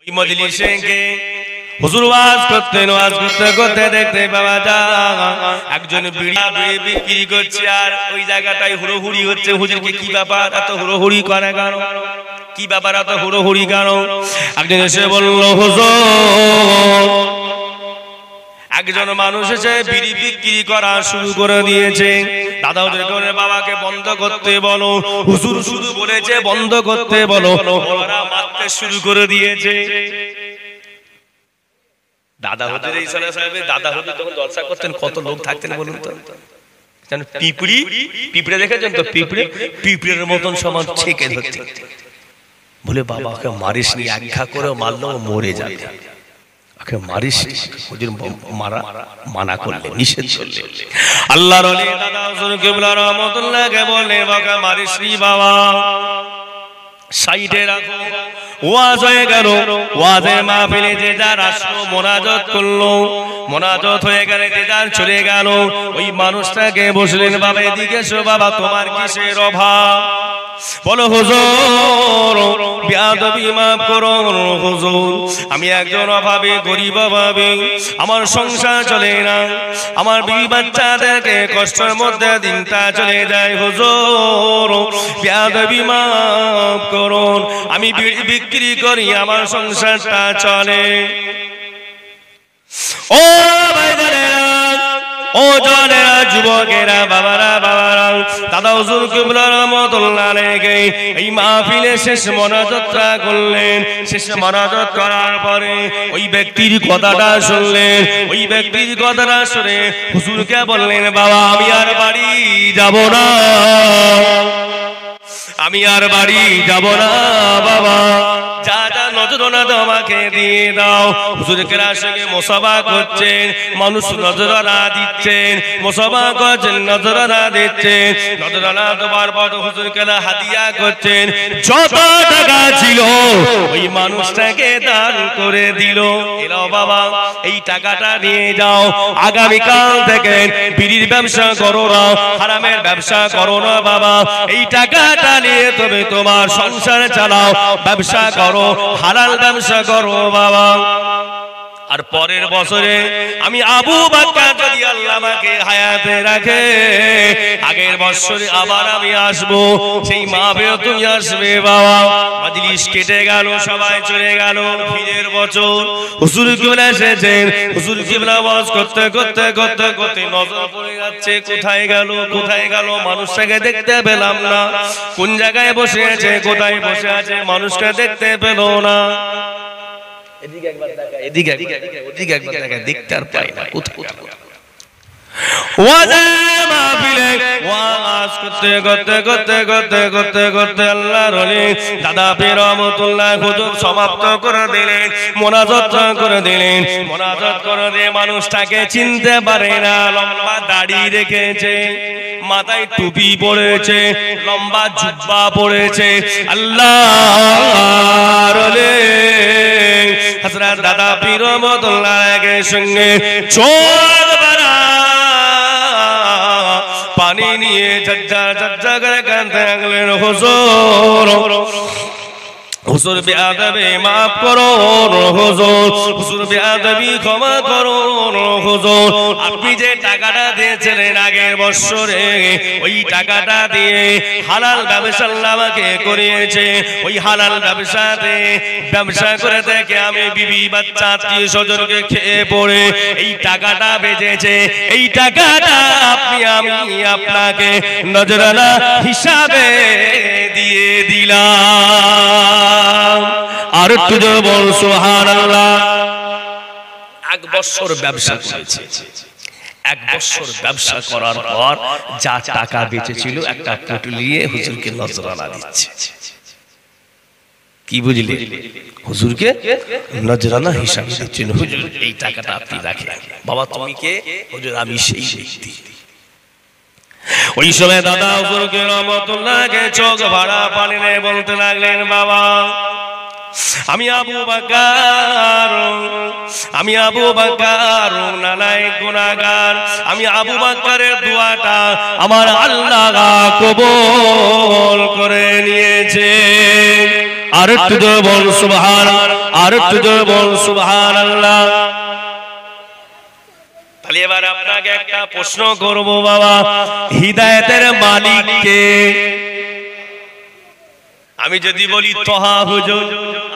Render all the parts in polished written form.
ওই মজলিসে কে হুজুর ওয়াজ করতে করতে দেখতে পাওয়া যায় একজন বিড়ি বিক্রি করছে আর ওই জায়গাটায় হুড়োহুড়ি হচ্ছে। হুজুরকে কি ব্যাপার এত হুড়োহুড়ি করে কেন, কি ব্যাপার এত হুড়োহুড়ি কেন? একজন এসে বলল হুজুর একজন মানুষ এসে বিড়ি বিক্রি করা শুরু করে দিয়েছে। দাদা ওদেরকে বলে বাবাকে বন্ধ করতে বলো। হুজুর শুধু বলেছে বন্ধ করতে বলো, ওরা মারতে শুরু করে দিয়েছে। দাদা হুজুর এই সাহেবের দাদা হুজুর তখন জলসা করতেন, কত লোক থাকতেন বলুন তো? পিঁপড়ে দেখেছেন তো? পিঁপড়ের মতন সমান ছেকে ধরতে। বলে বাবাকে মারিস নি, আজ্ঞা করে মারলো মরে যাবে, ওকে মারিস। হুজুর মানা করলেন, নিষেধ করলেন। আল্লাহর ওলি দাদা হুজুর কিবলা রাহমাতুল্লাহকে বললেন বাবাকে মারিস নি বাবা, সাইডে রাখো। ওয়াজ হয়ে গেল, ওয়াজের মাহফিলে যে যার আসলো মোনাজাত করলো, মোনাজাত হয়ে গেলে যে যার চলে গেল। ওই মানুষটাকে বসলেন বাবা এদিকে এসো বাবা তোমার কিসের অভাব? বলো হুজুর বেয়াদবি মাফ করুন হুজুর, আমি একজন অভাবী গরিব অভাবী, আমার সংসার চলে না, আমার বিবি বাচ্চাদেরকে কষ্টের মধ্যে দিনটা চলে যায়। হুজুর বেয়াদবি মাফ করুন, আমি বিড়ি বিক্রি করি আমার সংসারটা চলে। ও ভাইজানেরা, ও জনেরা, যুবকেরা, বাবারা বাবারা, দাদা হুজুর কিবলা রাহমাতুল্লাহ আলাইহি এই মাহফিলে শেষ মোনাজাতটা করলেন। শেষ মোনাজাত করার পরে ওই ব্যক্তির কথাটা শুনলেন। ওই ব্যক্তির কথাটা শুনে হুজুরকে বললেন বাবা আমি আর বাড়ি যাব না, আমি আর বাড়ি যাব না বাবা, যা যা নজরানা আমাকে দিয়ে দাও। হুজুর কেরার সঙ্গে মুসাফা করছেন, মানুষ নজরানা দিচ্ছেন, মুসাফা করছেন, নজরানা দিচ্ছেন। নজরানা দেওয়ার পর হুজুর কেরা হাদিয়া করছেন। যত টাকা ছিল ওই মানুষটাকে দান করে দিল। এলো বাবা এই টাকাটা নিয়ে যাও, আগামীকাল থেকে বিড়ির ব্যবসা করো না, হারামের ব্যবসা করো না বাবা, এই টাকাটা নিয়ে তবে তোমার সংসার চালাও, ব্যবসা করো, হালাল ব্যবসা করো বাবা। আর পরের বছরে আমি আবু বকর যদি আল্লাহ আমাকে হায়াতে রাখে, আগের বছরে আবার আমি আসব, সেই মাহফিলে তুমি আসবে বাবা। মজলিস কেটে গেল, সবাই চলে গেল। ফিরের বছর হুজুর কিবলা এসেছেন। হুজুর কিবলা ওয়াজ করতে করতে করতে করতে নজর পড়ে যাচ্ছে কোথায় গেল, কোথায় গেল, মানুষটাকে দেখতে পেলাম না, কোন জায়গায় বসে আছে, কোথায় বসে আছে, মানুষটা দেখতে পেল না। এদিকে একবার দেখা, এদিকে একবার দেখা, ওদিকে একবার দেখা, দেখতে আর পাই না কোথায়। ওয়াজ মাহফিলে ওয়াজ করতে করতে করতে করতে করতে করতে আল্লাহর ওলি দাদা পীর রহমাতুল্লাহ হুজুর সমাপ্ত করে দিলেন, মোনাজাত করে দিলেন। মোনাজাত করে দিয়ে মানুষটাকে চিনতে পারে না, লম্বা দাড়ি রেখেছে, মাথায় টুপি পড়েছে, লম্বা জুব্বা পড়েছে। আল্লাহর ওলি হযরত দাদা পীর রহমাতুল্লাহর সঙ্গে চোখ ভরা পানি নিয়ে ঝরঝর করে কাঁদতে লাগলেন। হুজুর হুজুর বেয়াদবি মাফ করুন হুজুর, হুজুর বেয়াদবি ক্ষমা করুন হুজুর, আপনি যে টাকাটা দিয়েছিলেন আগের বছরে ওই টাকাটা দিয়ে হালাল ব্যবসা আল্লাহ আমাকে করিয়েছে, ওই হালাল ব্যবসাতে ব্যবসা করে থেকে আমি বিবি বাচ্চা আত্মীয় স্বজনকে খেয়ে পড়ে এই টাকাটা বেঁচেছে, এই টাকাটা আপনি আমি আপনাকে নজরানা হিসাবে দিয়ে দিলাম। আর একটু জোরে বল সুবহানাল্লাহ। এক বছর ব্যবসা করেছে, এক বছর ব্যবসা করার পর যা টাকা বেঁচেছিল একটা পুটলিয়ে হুজুরকে নজরানা দিচ্ছে। কি বুঝলি? হুজুরকে নজরানা হিসাবে দিচ্ছেন, হুজুর এই টাকাটা আপনি রাখেন। বাবা তুমি কে? হুজুর আমি সেই ব্যক্তি। ওই সময় দাদা হুজুরকে রহমাতুল্লাহকে চোখ ভরা পানি নিয়ে বলতে লাগলেন বাবা আমি আবু বকর, আমি আবু বকর নানায় গুনাহগার, আমি আবু বকরের দোয়াটা আমার আল্লাহ কবুল করে নিয়েছে। আর একটু জোরে বল সুবহান, আর একটু জোরে বল সুবহানাল্লাহ। তাহলে এবার আপনাকে একটা প্রশ্ন করব বাবা, হিদায়াতের মালিক কে? আমি যদি বলি তোহা হুজুর,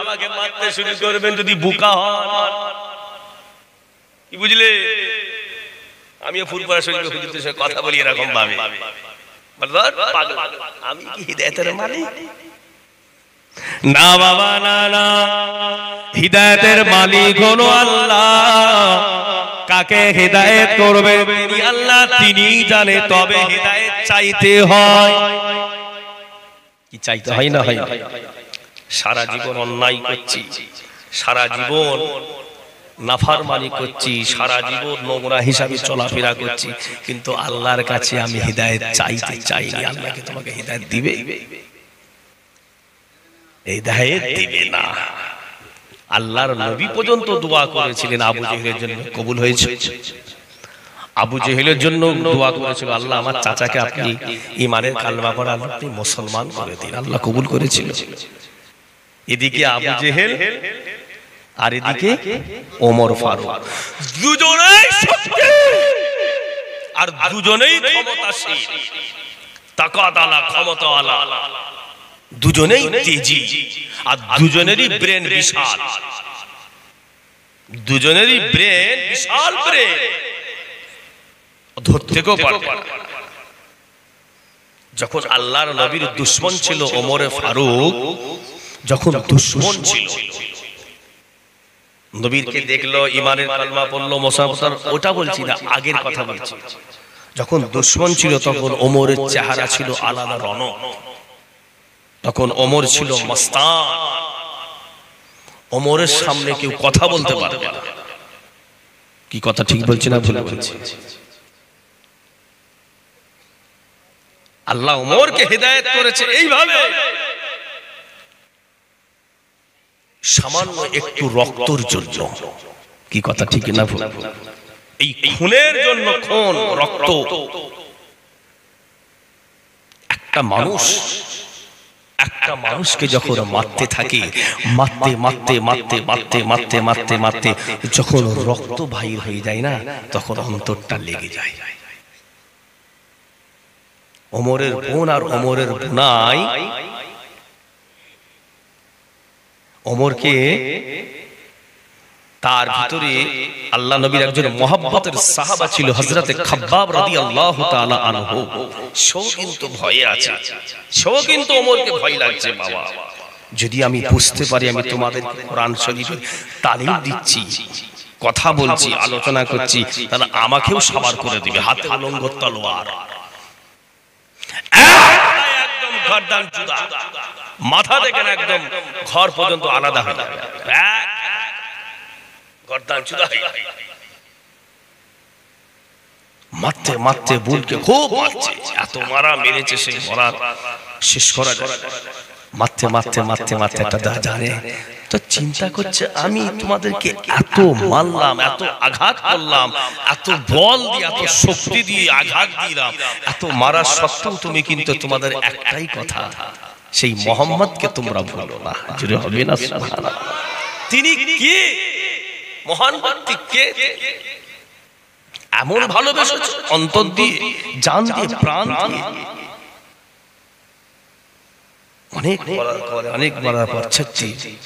আমাকে মারতে শুরু করবেন যদি বুকা হন। কি বুঝলে? আমি ফুরপুরা শরীফে হুজুরদের সাথে কথা বলি এরকম ভাবে, আমি কি হিদায়াতের মালিক? না বাবা, না না, হিদায়াতের মালিক হলো আল্লাহ। কাকে হিদায়াত করবে তিনি আল্লাহ, তিনি জানে। তবে হিদায়াত চাইতে হয়। কি চাইতে হয় না হয়? সারা জীবন অন্যায় করছি, সারা জীবন নাফরমানি করছি, সারা জীবন নোংরা হিসাবে চলাফেরা করছি, কিন্তু আল্লাহর কাছে আমি হিদায়াত চাইতে চাইনি। আল্লাহকে তোমাকে হিদায়াত দিবে? হিদায়াত দিবে না। আল্লাহর নবী পর্যন্ত দোয়া করেছিলেন আবু জেহেলের জন্য, কবুল হয়েছে। আবু জেহেলের জন্য দোয়া করেছিল, আল্লাহ আমার চাচাকে আপনি ঈমানের কালেমা পড়ে আপনি মুসলমান করে দিন। আল্লাহ কবুল করেছিল। এদিকে আবু জেহেল আর এদিকে ওমর ফারুক, দুজনেই শক্তি আর দুজনেই ক্ষমতাশীল, তাকওয়াওয়ালা, ক্ষমতাওয়ালা, দুজনেই তেজি, আর দুজনেরই ব্রেন বিশাল, দুজনেরই ব্রেন বিশাল ব্রেন, ধরতেও পারবে না। যখন আল্লাহর নবীর দুশমন ছিল ওমরে ফারুক, যখন দুশমন ছিল, নবীকে দেখলো, ঈমানের কালেমা পড়লো, মুসাফার, ওটা বলছি না, আগের কথা বলছি। যখন দুশমন ছিল তখন ওমরের চেহারা ছিল আলাদা রণক, তখন ওমর ছিল মস্তান। ওমরের সামনে কেউ কথা বলতে পারবে না। কি কথা ঠিক বলছি না ভুল বলছি? আল্লাহ ওমরকে হিদায়াত করেছে এইভাবে, সামান্য একটু রক্তর জন্য। কি কথা ঠিক না ভুল? এই খুনের জন্য, খুন, রক্ত। একটা মানুষকে যখন মারতে থাকে, মারতে মারতে মারতে মারতে মারতে মারতে মারতে যখন রক্ত বাহির হয়ে যায় না, তখন অন্তরটা লেগে যায়। ওমরের বোন আর ওমরের বোনাই ওমরকে, তার ভিতরে আল্লাহ নবীর একজন মহব্বতের সাহাবা ছিল হযরতে খাব্বাব রাদিয়াল্লাহু তাআলা আনহু। সেও কিন্তু ভয়ে আছে, সেও কিন্তু ওমরকে ভয় লাগছে। বাবা, যদি আমি বুঝতে পারি আমি তোমাদের কোরআন শরীফের তালিম দিচ্ছি, কথা বলছি, আলোচনা করছি, তাহলে আমাকেও সাবার করে দিবে। হাতে উলঙ্গ তলোয়ার, একদম গর্দান জুদা, মাথা থেকে একদম ঘর পর্যন্ত আলাদা হয়ে যাবে, গর্দান জুদা হয়ে যাবে। মারতে মারতে বুলকে খুব মারছে, এত মারা মেরেছে, সেই মরা শেষ করা যায়। মারতে মারতে মারতে মারতে একটা জানে তো চিন্তা করছে, আমি তোমাদেরকে এত মারলাম, এত আঘাত করলাম, এত বল দিয়ে, এত শক্তি দিয়ে আঘাত দিলাম, এত মারার সত্ত্বেও তুমি কিন্তু তোমাদের একটাই কথা, সেই মোহাম্মদকে তোমরা ভুলো না। জোরে হবে না সুবহানাল্লাহ? তিনি কে? মহান ব্যক্তি কে? এমন ভালোবেসেছে অন্তর দিয়ে, জান দিয়ে, প্রাণ দিয়ে। অনেক বলার পর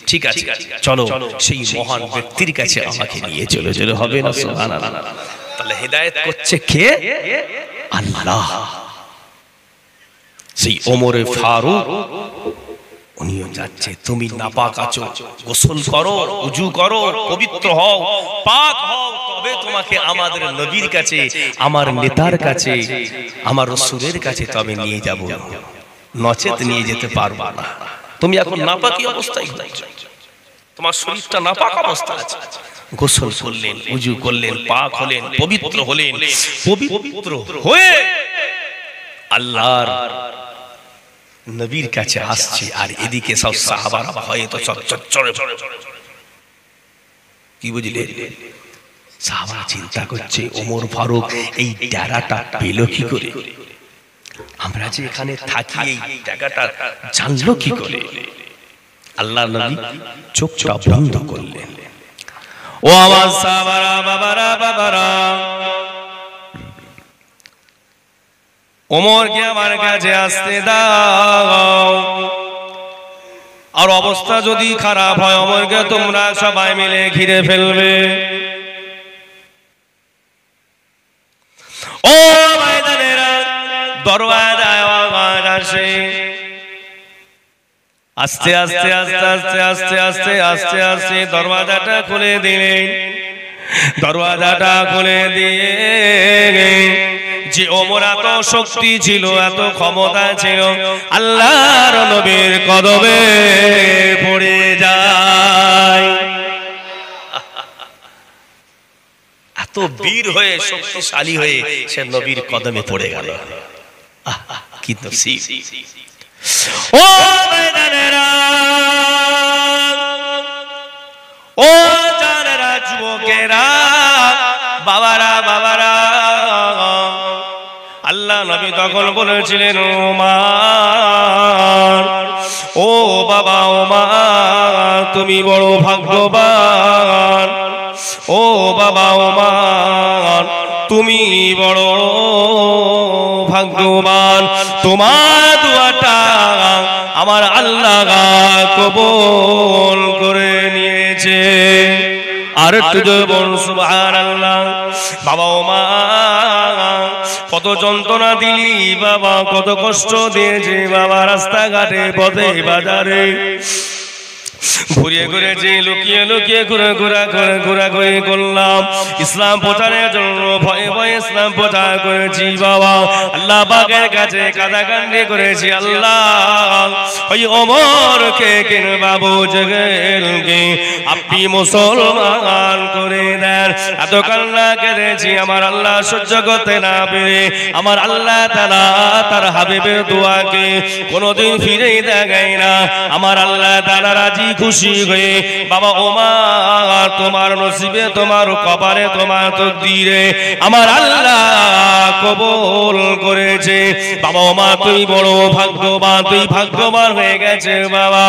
ঠিক আছে, চলো সেই মহান ব্যক্তির কাছে আমাকে নিয়ে চলে। চলে হবে না সুবহানাল্লাহ? তাহলে হিদায়াত করছে কে? আল্লাহ। সেই ওমরে ফারুক উনিও যাচ্ছে, তুমি নাপাক আছো, গোসল করো, ওযু করো, পবিত্র হও, পাক হও, তবে তোমাকে আমাদের নবীর কাছে, আমার নেতার কাছে, আমার রাসূলের কাছে তবে নিয়ে যাব, নচেত নিয়ে যেতে পারবা না। তুমি এখন নাপাকি অবস্থায়, তোমার শরীরটা নাপাক অবস্থা আছে। গোসল করলেন, ওযু করলেন, পাক হলেন, পবিত্র হলেন, পবিত্র হয়ে আল্লাহর নবীর কাছে আসছে। আর এদিকে সব সাহাবারা ভয়ে তো সব চড়ে, কি বুঝলে? সাহাবারা চিন্তা করছে, ওমর ফারুক এই ডেরাটা পেল কি করে? আমরা যে এখানে থাকি এই জায়গাটা জানলো কি করে? আল্লাহ নবী চোখটা বন্ধ করলেন। ও আমার সাহাবারা, বাবারা, বাবারা, ওমরকে আমার কাছে আসতে দাও। আর অবস্থা যদি খারাপ হয় ওমরকে তোমরা সবাই মিলে ঘিরে ফেলবে। ও ভাইদানেরা, দরওয়াজায় আওয়াজ আসে। আস্তে আস্তে আস্তে আস্তে আস্তে আস্তে আস্তে আস্তে দরওয়াজাটা খুলে দিলেন। দরওয়াজাটা খুলে দিয়ে যে ওমর এত শক্তি ছিল, এত ক্ষমতা ছিল, আল্লাহর নবীর কদমে পড়ে যায়। এত বীর হয়ে, শক্তিশালী হয়ে সে নবীর কদমে পড়ে গেল। কি নসিব! ও ভাইদানেরা, ও জানেরা, যুবকেরা, বাবারা, বাবারা, আল্লাহ নবী তখন বলেছিলেন, ওমর, ও বাবা ওমর, তুমি বড় ভাগ্যবান। ও বাবা ওমর, তুমি বড় ভাগ্যবান। তোমার দুআটা আমার আল্লাহ কবুল করে নিয়েছে। আর একটু জোরে বলুন সুবহানাল্লাহ। বাবা ওমর, কত যন্ত্রণা দিলি বাবা, কত কষ্ট দিয়েছে বাবা, রাস্তাঘাটে, পথে, বাজারে ঘুরিয়ে ঘুরেছি, লুকিয়ে লুকিয়ে ঘোরাঘুরি করলাম। ইসলাম প্রচারের জন্য ভয়ে ভয়ে ইসলাম প্রচার করেছি বাবা। আল্লাহ পাকের কাছে কাঁদাকান্দি করেছি। আল্লাহ, ওই ওমরকে কিংবা আবু জেহেলকে আপনি মুসলমান করে দেন। এত কান্না কেঁদেছি আমার আল্লাহ সহ্য করতে না পেরে আমার আল্লাহ তাআলা তার হাবিবের দোয়াকে কোনোদিন ফিরেই দেখায় না। আমার আল্লাহ তাআলা রাজি খুশি হয়ে বাবা ওমর তোমার নসিবে, তোমার কপালে, তোমার তকদিরে আমার আল্লাহ কবুল করেছে। বাবা ওমর তুই বড় ভাগ্যবান, তুই ভাগ্যবান হয়ে গেছে বাবা।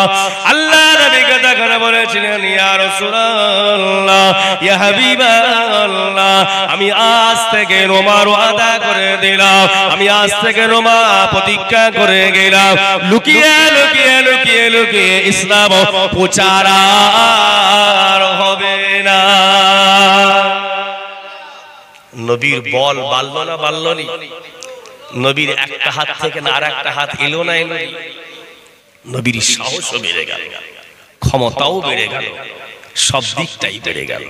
আল্লাহ নবীকে তখন বলেছিলেন, ইয়া রাসূলুল্লাহ, ইয়া হাবিবাল্লাহ, আমি আজ থেকে ওমর ওয়াদা করে দিলাম, আমি আজ থেকে ওমর প্রতিজ্ঞা করে গেলাম, লুকিয়ে লুকিয়ে লুকিয়ে লুকিয়ে ইসলাম প্রচার আর হবে না। নবীর বল বাড়ল না বাড়লনি? নবীর একটা হাত থেকে না আর একটা হাত এলো না এলো? নবীর সাহসও বেড়ে গেল, ক্ষমতাও বেড়ে গেল, সব দিকটাই বেড়ে গেল।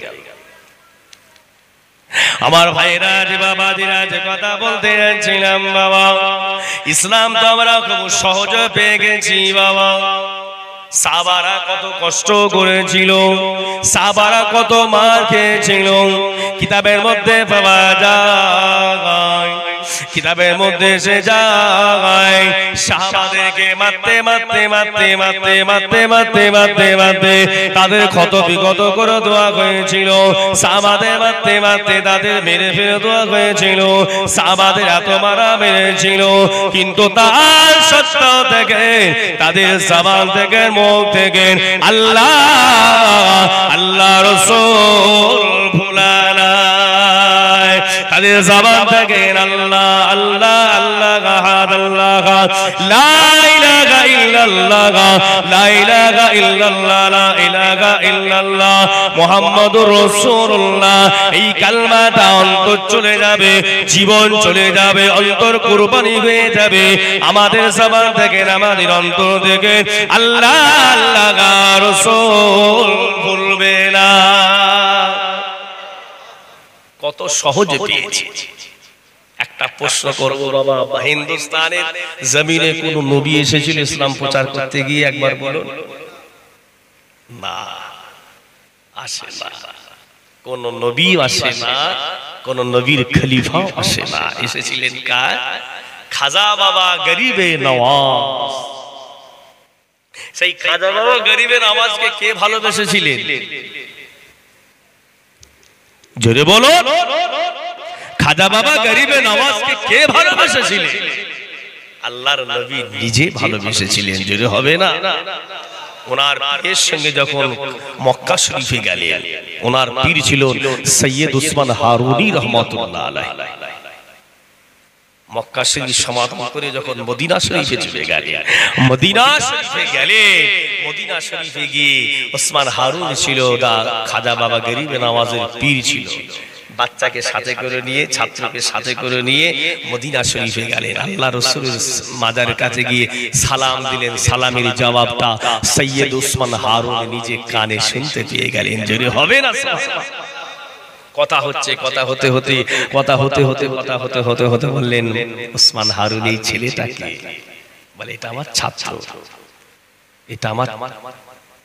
আমার ভাইরা, যে বাবাজিরা, যে কথা বলতে যাচ্ছিলাম বাবা, ইসলাম তো আমরা খুব সহজে পেয়ে গেছি বাবা। সাহাবারা কত কষ্ট করেছিল, সাহাবারা কত মার খেয়েছিল, কিতাবের মধ্যে পাওয়া যায়, কিতাবের মধ্যে এসে যায় সাহাবাদেরকে মারতে মারতে মারতে মারতে মারতে মারতে মারতে মারতে তাদের ক্ষত বিগত করে দেওয়া হয়েছিল। সাহাবাদের মারতে মারতে তাদের মেরে ফেলে দেওয়া হয়েছিল। সাহাবাদের এত মারা মেরেছিল, কিন্তু তার সত্য থেকে, তাদের জবান থেকে, মুখ থেকে আল্লাহ আল্লাহ রাসূল ভুলা নাই। তাদের জবান থেকে আল্লাহ আল্লাহ আল্লাহ আল্লাহ, লা ইলাহা ইল্লাল্লাহ, লা ইলাহা ইল্লাল্লাহ, লা ইলাহা ইল্লাল্লাহ মুহাম্মাদুর রাসূলুল্লাহ, এই কালমাটা অন্তর চলে যাবে, জীবন চলে যাবে, অন্তর কুরবানি হয়ে যাবে আমাদের জবান থেকে, আমাদের অন্তর থেকে আল্লাহ আল্লাহ রাসূল ভুলবে না। কত সহজে পেয়েছি। একটা প্রশ্ন করবো বাবা, হিন্দুস্তানের জমিনে কোন নবী এসেছিল ইসলাম প্রচার করতে গিয়ে? একবার বলুন না, আসে না, কোন নবী আসে না, কোন নবীর খলিফাও আসে না। এসেছিলেন কার? খাজা বাবা গরিবে নওয়াজ। সেই খাজা বাবা গরিবে নওয়াজকে কে ভালোবেসেছিলেন? জোরে বলো, খাজা বাবা গরিবে নওয়াজকে কে ভালোবেসেছিলেন? আল্লাহর নবী নিজে ভালোবেসেছিলেন। জোরে হবে না? ওনার পীরের সঙ্গে যখন মক্কা শরীফে গেলেন, ওনার পীর ছিল সৈয়দ উসমান হারুনি রহমাতুল্লাহ আলাইহি। মক্কা শরীফ সমাধি করে যখন মদিনা শরীফে চলে গেলেন, মদিনা শরীফে গিয়ে উসমান হারুন ছিল খাজা বাবা গরিব নওয়াজের পীর ছিল। বাচ্চাকে সাথে করে নিয়ে, ছাত্রকে সাথে করে নিয়ে মদিনা শরীফে গেলেন। আল্লাহ রাসূলের মাজারের কাছে গিয়ে সালাম দিলেন। সালামের জবাবটা সৈয়দ উসমান হারুন নিজে কানে শুনতে পেয়ে গেলেন। জোরে হবে না? কথা হতে বললেন উসমান হারুন এই ছেলেটাকে, বলে এটা আমার ছাত্র, এটা আমার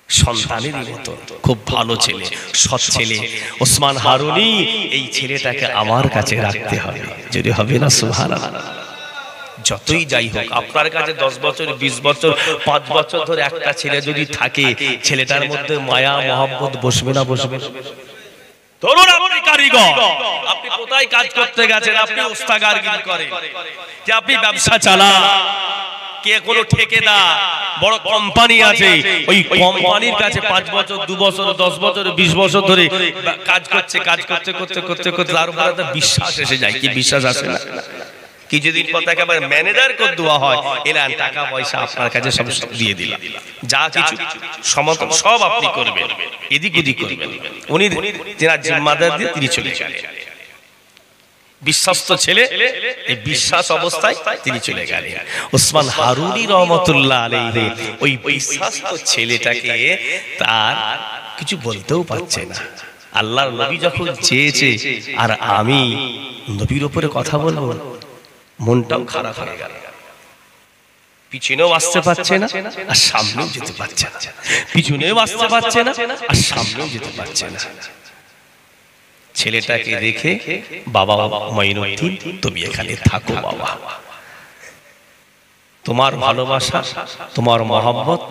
সন্তানের মতো, খুব ভালো ছেলে, সৎ ছেলে। উসমান হারুনি এই ছেলেটাকে আমার কাছে রাখতে হবে। যদি হবে না? সুবহানাল্লাহ। যতই যাই হোক, আপনার কাছে 10 বছর 20 বছর 5 বছর ধরে একটা ছেলে যদি থাকে, ছেলেটার মধ্যে মায়া মহব্বত বসবে না? বসবে। ধরুন আপনি কারিগর, আপনি কোথায় কাজ করতে গেছেন, আপনি উস্তাগারগিরি করেন, যে আপনি ব্যবসা চালান, কে কোনো ঠিকাদার বড় কোম্পানি আছে, ওই কোম্পানির কাছে 5 বছর 2 বছর 10 বছর 20 বছর ধরে কাজ করতে তার উপর একটা বিশ্বাস এসে যায়। কি বিশ্বাস আসে না? কিছুদিন পর তাকে আবার ম্যানেজার করে দেওয়া হয়, এলান টাকা পয়সা আপনার কাছে সব দিয়ে দিলাম, যা কিছু সমতল সব আপনি করবেন, এদিক ওদিক করবেন। উনি যারা জিম্মাদার দিয়ে তিনি চলে গেলেন। বিশ্বাস্ত ছেলে, এই বিশ্বাস অবস্থায় তিনি চলে গেলেন। উসমান হারুনি রহমাতুল্লাহ আলাইহি ওই বিশ্বাস্ত ছেলেটাকে তার কিছু বলতেও পারছে না। আল্লাহর নবী যখন চেয়েছে আর আমি নবীর উপরে কথা বলবো, মনটাও খারাপ হয়ে গেল। পিছনেও আসতে পারছে না আর সামনেও যেতে পারছে না, পিছনেও আসতে পারছে না আর সামনেও যেতে পারছে না। ছেলেটাকে রেখে, বাবা মঈনুদ্দিন তুমি এখানে থাকো বাবা, তোমার ভালোবাসা তোমার মহব্বত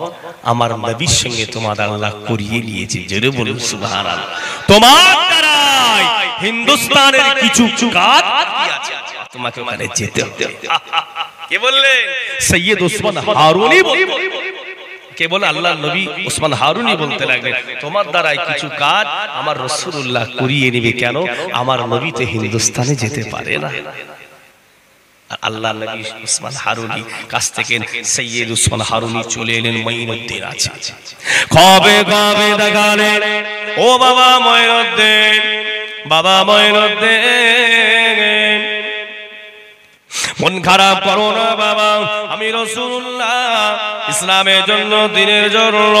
আমার নবীর সঙ্গে তোমার আল্লাহ করিয়ে নিয়েছে। জোরে বলুন সুবহানাল্লাহ। তোমার দ্বারাই হিন্দুস্তানের কিছু কাজ আছে, তোমাকে ওখানে যেতে হবে। কে বললেন? সৈয়দ উসমান হারুনি বললেন। কে বলে? আল্লাহর নবী উসমান হারুনি বলতে লাগলেন, তোমার দ্বারাই কিছু কাজ আমার রাসূলুল্লাহ করিয়ে নেবে। কেন? আমার নবী তো হিন্দুস্তানে যেতে পারে না। আল্লাহ নবী উসমান হারুনি কাছ থেকে সৈয়দ উসমান হারুনি চলে এলেন মঈনুদ্দিন আছে। কবে কবে দেখালেন, ও বাবা মঈনুদ্দিন, বাবা মঈনুদ্দিন মন খারাপ করো না বাবা, আমি রাসূলুল্লাহ ইসলামের জন্য, দ্বীনের জন্য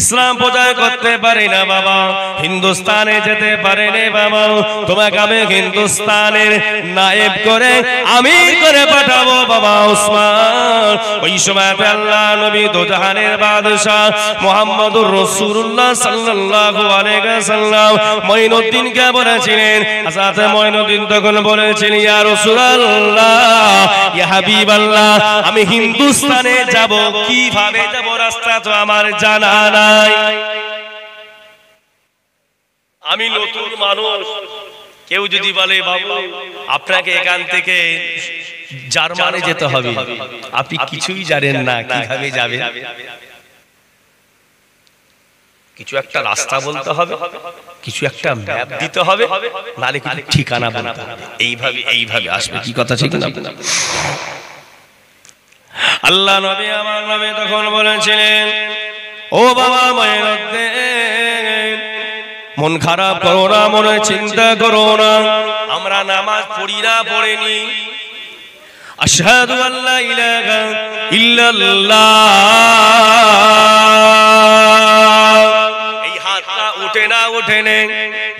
ইসলাম প্রচার করতে পারি না বাবা, হিন্দুস্তানে যেতে পারি না বাবা, তোমাকে আমি হিন্দুস্তানের নায়েব করে আমির করে পাঠাবো বাবা উসমান। ওই সময় আল্লাহ নবী দোজাহানের বাদশাহ মুহাম্মদুর রাসূলুল্লাহ সাল্লাল্লাহু আলাইহি ওয়াসাল্লাম মঈনুদ্দিনকে বলেছিলেন, হযরত মঈনুদ্দিন তখন বলেছিলেন, ইয়া রাসূলুল্লাহ, ইয়া হাবিবাল্লাহ, আমি হিন্দুস্তানে যাব, কিভাবে যাব রাস্তা তো আমার জানা নাই, আমি নতুন মানুষ। কেউ যদি বলে বাবু আপনাকে এখান থেকে জার্মানি যেতে হবে, আপনি কিছুই জানেন না, কিভাবে যাবেন? কিছু একটা রাস্তা বলতে হবে, কিছু একটা ম্যাপ দিতে হবে, নালে কিছু ঠিকানা বলতে হবে, এইভাবে আসবে। কি কথা ঠিক না? আল্লাহ নবী আমার নবী তখন বলেছিলেন, ও বাবা মঈনুদ্দিন, মন খারাপ করো না, মনে চিন্তা করো না, আমরা নামাজ পড়ি না, পড়েনি আশহাদু আল্লা ইলাহা ইল্লাল্লাহ, এই হাতটা ওঠে না, ওঠে নে,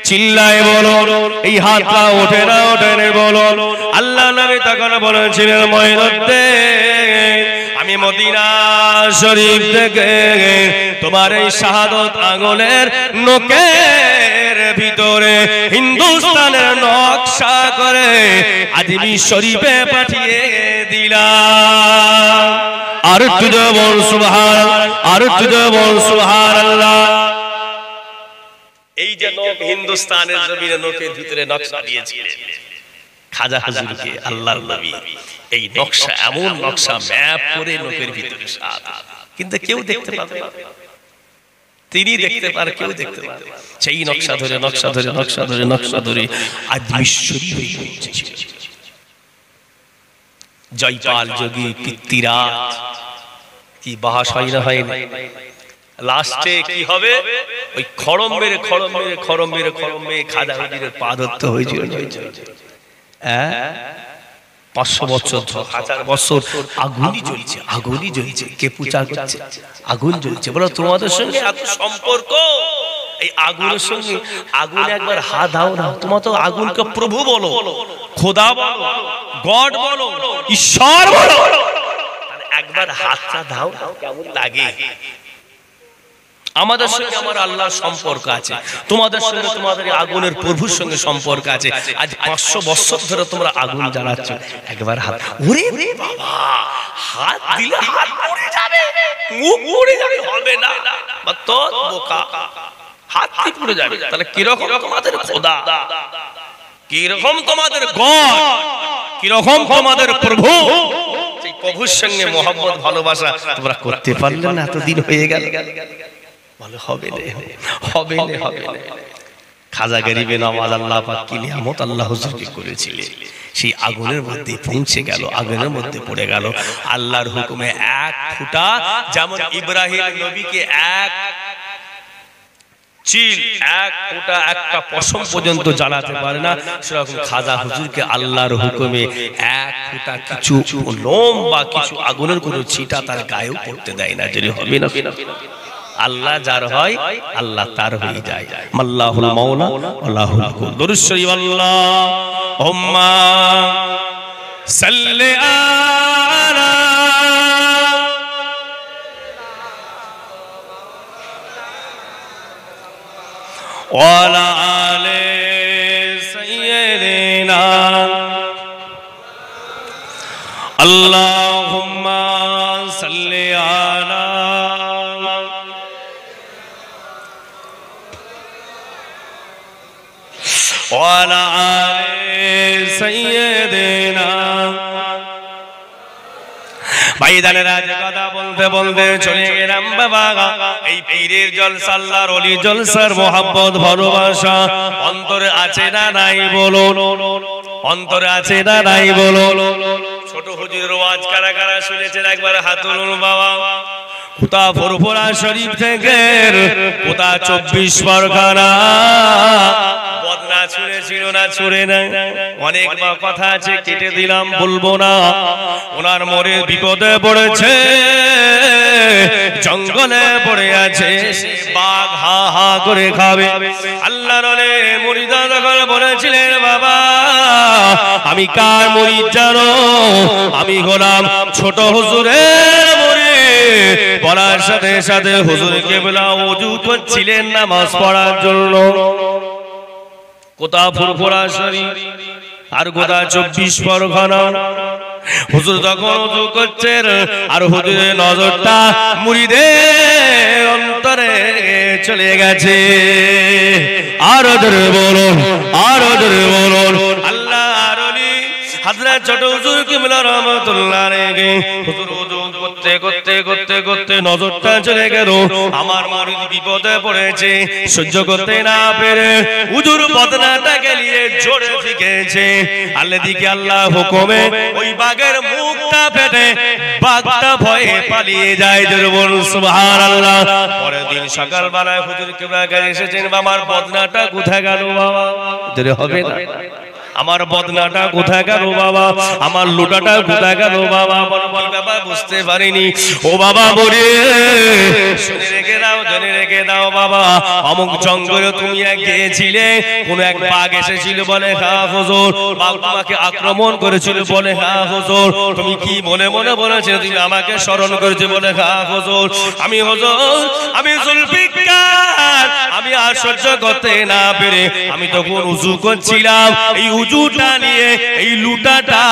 চিল্লায় বলো, এই হাতটা ওঠে না, ওঠে নে বলো। আল্লাহ নবী তখন বলেছিলেন, মঈনুদ্দিন, আমি মদিনা শরীফ থেকে তোমার এই শাহাদত আঙ্গুলের নখের ভিতরে হিন্দুস্তানের নকশা করে আজমি শরীফে পাঠিয়ে দিলাম। আর তুই বল সুবহানাল্লাহ, আর তুই বল সুবহানাল্লাহ। এই যে নখ হিন্দুস্তানের জমিনে নখের ভিতরে নকশা দিয়েছিলেন খাজা হুজুরকে আল্লাহর নবী, এই নকশা এমন নকশা ম্যাপ করে নখের ভিতরে সাদা কিন্তু কেউ দেখতে পাবে না, তিনি দেখতে পারে, কেউ দেখতে পারে। সেই নকশা ধরে নকশা ধরে নকশা ধরে নকশা ধরে আজ বিশ্বরী হয়ে গেছে। জয়পাল যোগী পিতৃরাজ কি বাহাস হয় না, হয় না? লাস্টে কি হবে? ওই খড়ম মেরে খড়ম মেরে খড়ম মেরে খড়ম মেরে খাজা হুজুরের পা ধরতে হয়েছিল। 500 বছর 1000 বছর আগুনই জ্বলছে, আগুনই জ্বলছে। কে পূজা করছে? আগুন জ্বলছে। বলো তোমাদের সঙ্গে এত সম্পর্ক, এই আগুনের সঙ্গে আগুনে একবার হাত দাও না। তোমার তো আগুনকে প্রভু বলো, খোদা বলো, গড বলো, ঈশ্বর বলো, একবার হাতটা দাও, কেমন লাগে? আমাদের সঙ্গে আমার আল্লাহর সম্পর্ক আছে, তোমাদের সঙ্গে তোমাদের আগুনের প্রভুর সঙ্গে সম্পর্ক আছে। আজ 500 বছর ধরে তোমরা আগুন জ্বালাচ্ছ, একবার হাত। ওরে বাবা, হাত দিলে হাত পুড়ে যাবে, মুখ পুড়ে যাবে, হবে না। তো বোকা, হাত কি পুড়ে যাবে? তাহলে কিরকম তোমাদের খোদা, কিরকম তোমাদের গড, কিরকম তোমাদের প্রভু? সেই প্রভুর সঙ্গে মহব্বত ভালোবাসা তোমরা করতে পারলে না, এতদিন হয়ে গেল। বলে হবে না, হবে না, হবে না। খাজা গরিবে নওয়াজ আল্লাহ পাক কি নিয়ামত আল্লাহ হুজুরকে করেছিলেন, সেই আগুনের মধ্যে পৌঁছে গেল, আগুনের মধ্যে পড়ে গেল। আল্লাহর হুকুমে এক ফুটা, যেমন ইব্রাহিম নবীকে এক চিল, এক ফুটা একটা পশম পর্যন্ত জ্বালাতে পারে না, সেরকম খাজা হুজুরকে আল্লাহর হুকুমে এক ফুটা কিছু লোম বা কিছু আগুনের কোনো ছিটা তার গায়েও পড়তে দেয় না। যদি হবে না, আল্লাহ যার হয় আল্লাহ তার হয়ে যায়। আল্লাহুল মাওলা আল্লাহুল কুল। দরুদ শরীফ আল্লাহুম্মা সাল্লি আলা ওয়া আলা আলি সাইয়্যিদিনা আল্লাহুম্মা সাল্লি আলা ওয়ালা আলি সাইয়্যিদিনা। ভাইজানেরা, যে কথা বলতে বলতে চলে গেলাম বাবা, এই পীরের জলসা, আল্লাহর ওলির জলসার মোহাব্বত ভালোবাসা অন্তরে আছে না নাই বলো? অন্তরে আছে না নাই বলো? ছোট হুজুরের ওয়াজ কারা কারা শুনেছেন একবার হাত তুলুন বাবা। কোথা ফুরফুরা শরীফ থেকে, কোথা 24 পরগনা, বদনা ছুঁড়েছিল না ছুঁড়ে নাই? অনেক কথা আছে, কেটে দিলাম, বলবো না। ওনার মরে বিপদে পড়েছে, জঙ্গলে পড়ে আছে, বাঘ হা হা করে খাবে। আল্লাহর মুরিদা যখন বলেছিলেন বাবা আমি কার মুরিদ জানো? আমি হলাম ছোট হুজুরের মুরিদ। পড়ার সাথে সাথে হুজুর কেবলা ওযু করছিলেন নামাজ পড়ার জন্য। কোথা ফুরফুরা শরীফ আর কোথা 24 পরগনা। হুজুর তখন ওযু করছেন আর হুজুরের নজরটা মুরিদের অন্তরে চলে গেছে। আর ধরে বলুন, আর ধরে বলুন, আল্লাহর ওলি হযরত ছোট হুজুর কিবলা রাহমাতুল্লাহ আলাইহি হুজুর ওযু করতে করতে করতে করতে নজরটা চলে গেল। আমার মুরিদ বিপদে পড়েছে, সহ্য করতে না পেরে হুজুর বদনাটাকে নিয়ে জোরে ফিকেছে। আল্লাহ দিকে আল্লাহ হুকুমে ওই বাঘের মুখটা ফেটে বাঘটা ভয়ে পালিয়ে যায়। জোরে বলুন সুবহানাল্লাহ। পরের দিন সকালবেলায় হুজুর কিবলা কাছে এসেছেন, আমার বদনাটা কোথায় গেল বাবা? জোরে হবে না? আমার বদনাটা কোথায় গেল বাবা? আমার লুটাটা কোথায় গেল বাবা? বল বাবা, বুঝতে পারিনি। ও বাবা বলে শুনে রেখে দাও, জেনে রেখে দাও বাবা, অমুক জঙ্গলে তুমি এক গিয়েছিলে, কোন এক বাঘ এসেছিল বলে হ্যাঁ হুজুর, বাঘ তোমাকে আক্রমণ করেছিল বলে হ্যাঁ হুজুর। তুমি কি মনে মনে বলেছিলে? তুমি আমাকে স্মরণ করেছে বলে হ্যাঁ হুজুর। আমি হুজুর, আমি জুলফিকার, আমি আর সহ্য করতে না পেরে আমি তখন উযু করছিলাম। এই উজুটা নিয়ে এই লুটাটা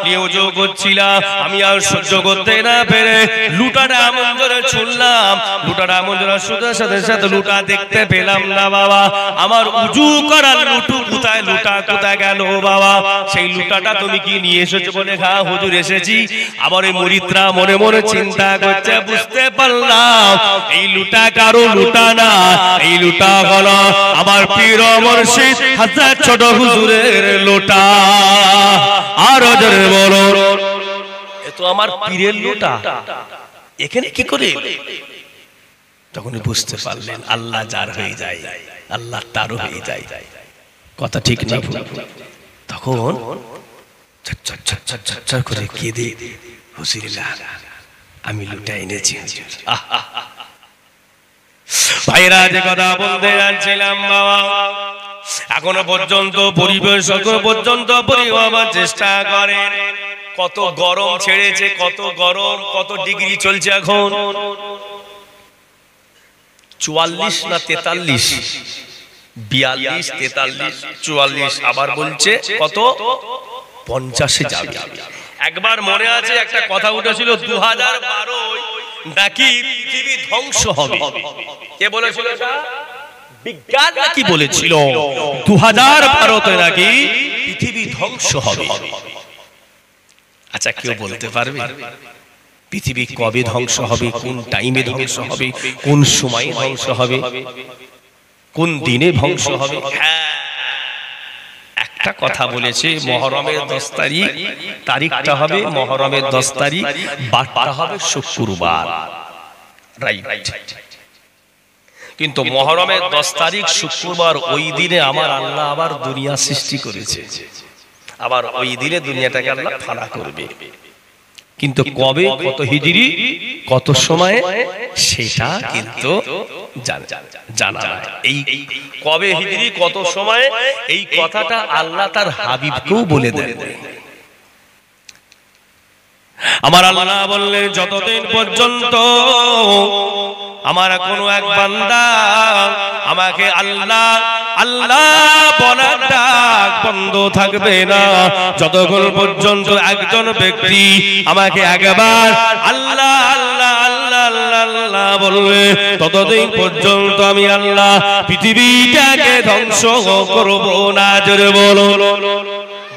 নিয়ে উজু করছিলাম, আমি আর সহ্য করতে না পেরে লুটাটা এমন জোরে ছুঁড়লাম, লুটাটা এমন জোরে সাথে সাথে সাথে লুটা দেখতে পেলাম না বাবা। আমার উজু করার লুটু কোথায়, লুটা কোথায় গেল বাবা? সেই লুটাটা তুমি কি নিয়ে এসেছো বলে হ্যাঁ হুজুর এসেছি। আবার এই মুরিদরা মনে মনে চিন্তা করছে, বুঝতে পারলাম এই লুটা কারো লুটা না, এই লুটা হলো আমার পীর মুর্শিদ হযরত ছোট হুজুরের লোটা। আর জোরে বলো, এ তো আমার পীরের লোটা, এখানে কি করে? তখন বুঝতে পারলেন আল্লাহ যার হয়ে যায় আল্লাহ তারও হয়ে যায়, কথা ঠিক না? তখন ঝরঝর করে কেঁদে হুজুরিল্লাহ আমি লুটা এনেছি। ভাইরা যে কথা বলতে যাচ্ছিলাম বাবা, এখনো পর্যন্ত পরিবেশ পর্যন্ত পরিবার চেষ্টা করেন। কত গরম ছেড়েছে, কত গরম, কত ডিগ্রি চলছে এখন? 44 না 43, 42, 43, 44, আবার বলছে কত 50-এ যাবে। একবার মনে আছে একটা কথা উঠেছিল 2012 নাকি পৃথিবী ধ্বংস হবে। কে বলেছিল এটা? বিজ্ঞান নাকি বলেছিল 2012 নাকি পৃথিবী ধ্বংস হবে। আচ্ছা কেউ বলতে পারবে পৃথিবী কবে ধ্বংস হবে, কোন টাইমে ধ্বংস হবে, কোন সময়ে ধ্বংস হবে, কোন দিনে ধ্বংস হবে? একটা কথা বলেছে, মহরমের 10 তারিখ, তারিখটা হবে মহরমের 10 তারিখ, বারটা হবে শুক্রবার, রাইট? কিন্তু মহরমের 10 তারিখ শুক্রবার, ওই দিনে আমার আল্লাহ আবার দুনিয়া সৃষ্টি করেছে, আবার ওই দিনে দুনিয়াটাকে আল্লাহ ফানা করবে। কিন্তু কবে, কত হিজরি, কত সময়ে, সেটা কিন্তু জানা নাই। এই কবে হিজরি, কত সময়ে, এই কথাটা আল্লাহ তার হাবিবকেও বলে দেন। আমার আল্লাহ বললেন যতদিন পর্যন্ত আমার কোনো এক বান্দা আমাকে আল্লাহ আল্লাহ বলার ডাক বন্ধ থাকবে না, যতক্ষণ পর্যন্ত একজন ব্যক্তি আমাকে একবার আল্লাহ আল্লাহ আল্লাহ আল্লাহ আল্লাহ বলবে, ততদিন পর্যন্ত আমি আল্লাহ পৃথিবীটাকে ধ্বংস করব না। জোরে বলো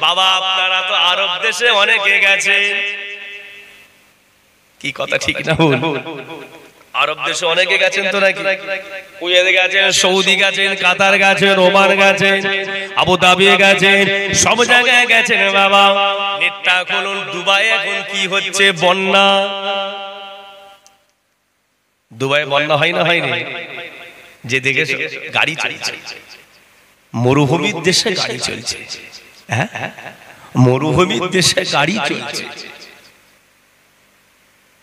বাবা। আপনারা তো আরব দেশে অনেকে গেছেন, কি কথা ঠিক না বল? আরব দেশে অনেকে গেছেন তো নাকি? কুয়েত গেছেন, সৌদি গেছেন, কাতার গেছেন, ওমান গেছেন, আবু ধাবি গেছেন, সব জায়গায় গেছেন বাবা। নেটটা খুলুন, দুবাই এখন কি হচ্ছে? বন্যা। দুবাই বন্যা হয় না, হয়নি? যে দেখে গাড়ি চলছে, মরুভূমির দেশে গাড়ি চলছে, হ্যাঁ মরুভূমির দেশে গাড়ি চলছে।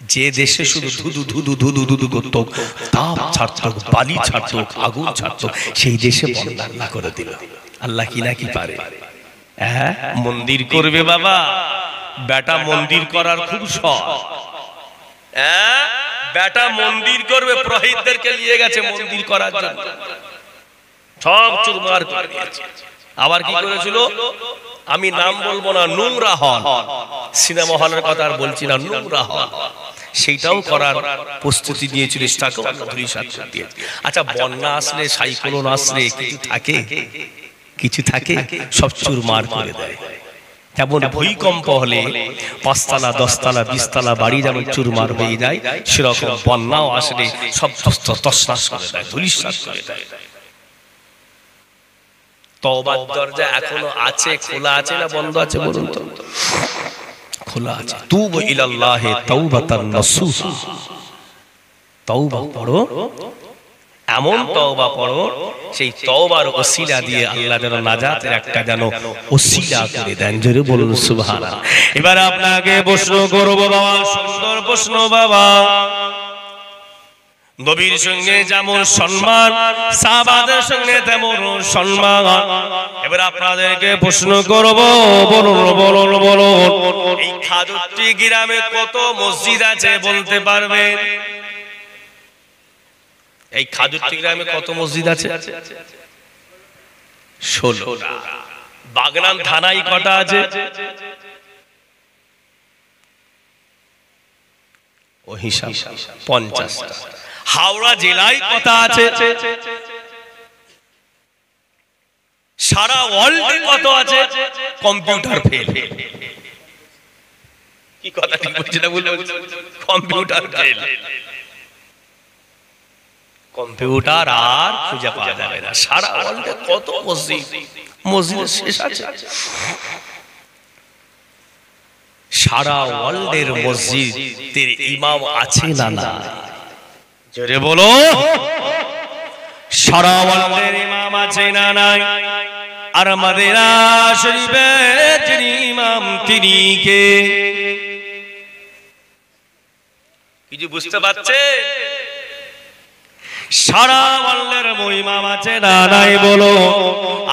যে দেশে শুধু ধুধু ধুধু ধুধু ধুধু করত, তাপ ছাড়ত, বালি ছাড়ত, আগুন ছাড়ত, সেই দেশে বন্যা আল্লাহ করে দিল। আল্লাহ কি না কি পারে? হ্যাঁ মন্দির করবে বাবা, বেটা মন্দির করার খুব শখ। হ্যাঁ বেটা মন্দির করবে, পুরোহিতদেরকে নিয়ে গেছে মন্দির করার জন্য, সব চুরমার করে দিয়েছে। আবার কি করেছিল? আমি নাম বলবো না, নোংরা হল, সিনেমা হলের কথা আর বলছি না, নোংরা হল, সেইটাও করার প্রস্তুতি নিয়েছিল। আচ্ছা বন্যা আসলে, সাইক্লোন আসলে কিছু থাকে? কিছু থাকে? সব চুরমার করে দেয়। তেমন ভূমিকম্প হলে 5 তলা 10 তলা 20 তলা বাড়ি যেমন চুরমার হয়ে যায়, সেরকম বন্যাও আসলে সব তছনছ করে দেয়, ধূলিসাৎ করে দেয়। তওবার দরজা এখনো আছে, খোলা আছে না বন্ধ আছে বলুন তো? খোলা আছে। তুবু ইলাল্লাহি তাওবাতান নাসুহা, তওবা পড়ো, এমন তওবা পড়ো সেই তওবার ওসিলা দিয়ে আল্লাহ যেন নাজাতের একটা যেন ওসিলা করে দেন। জোরে বলুন সুবহানাল্লাহ। এবার আপনাকে প্রশ্ন করব বাবা, সুন্দর প্রশ্ন বাবা। নবীর সঙ্গে যেমন সম্মান, সাহাবাদের সঙ্গে তেমন সম্মান। এবার আপনাদেরকে প্রশ্ন করব, বলুন বলুন বলুন, এই খাদুরটি গ্রামে কত মসজিদ আছে বলতে পারবেন? এই খাদুরটি গ্রামে কত মসজিদ আছে? 16টা। বাগনান থানায় কটা আছে? ও হিসাব 50টা। হাওড়া জেলায় কটা আছে? সারা ওয়ার্ল্ডে কত আছে? Computer fail. কি কথা ঠিক বলছি না? বলে কম্পিউটার ফেল। কম্পিউটার আর খুঁজে পাওয়া যাবে না। সারা ওয়ার্ল্ডে কত মসজিদ, মসজিদ শেষ আছে? সারা ওয়ার্ল্ডের মসজিদের ইমাম আছে না না? জোরে বলো, সারা ওয়ার্ল্ডের ইমাম আছে না নাই? আর মদিনা শরীফের যিনি ইমাম তিনি কে? কিছু বুঝতে পারছে? সারা ওয়ার্ল্ডের ইমাম আছে না নাই বলো?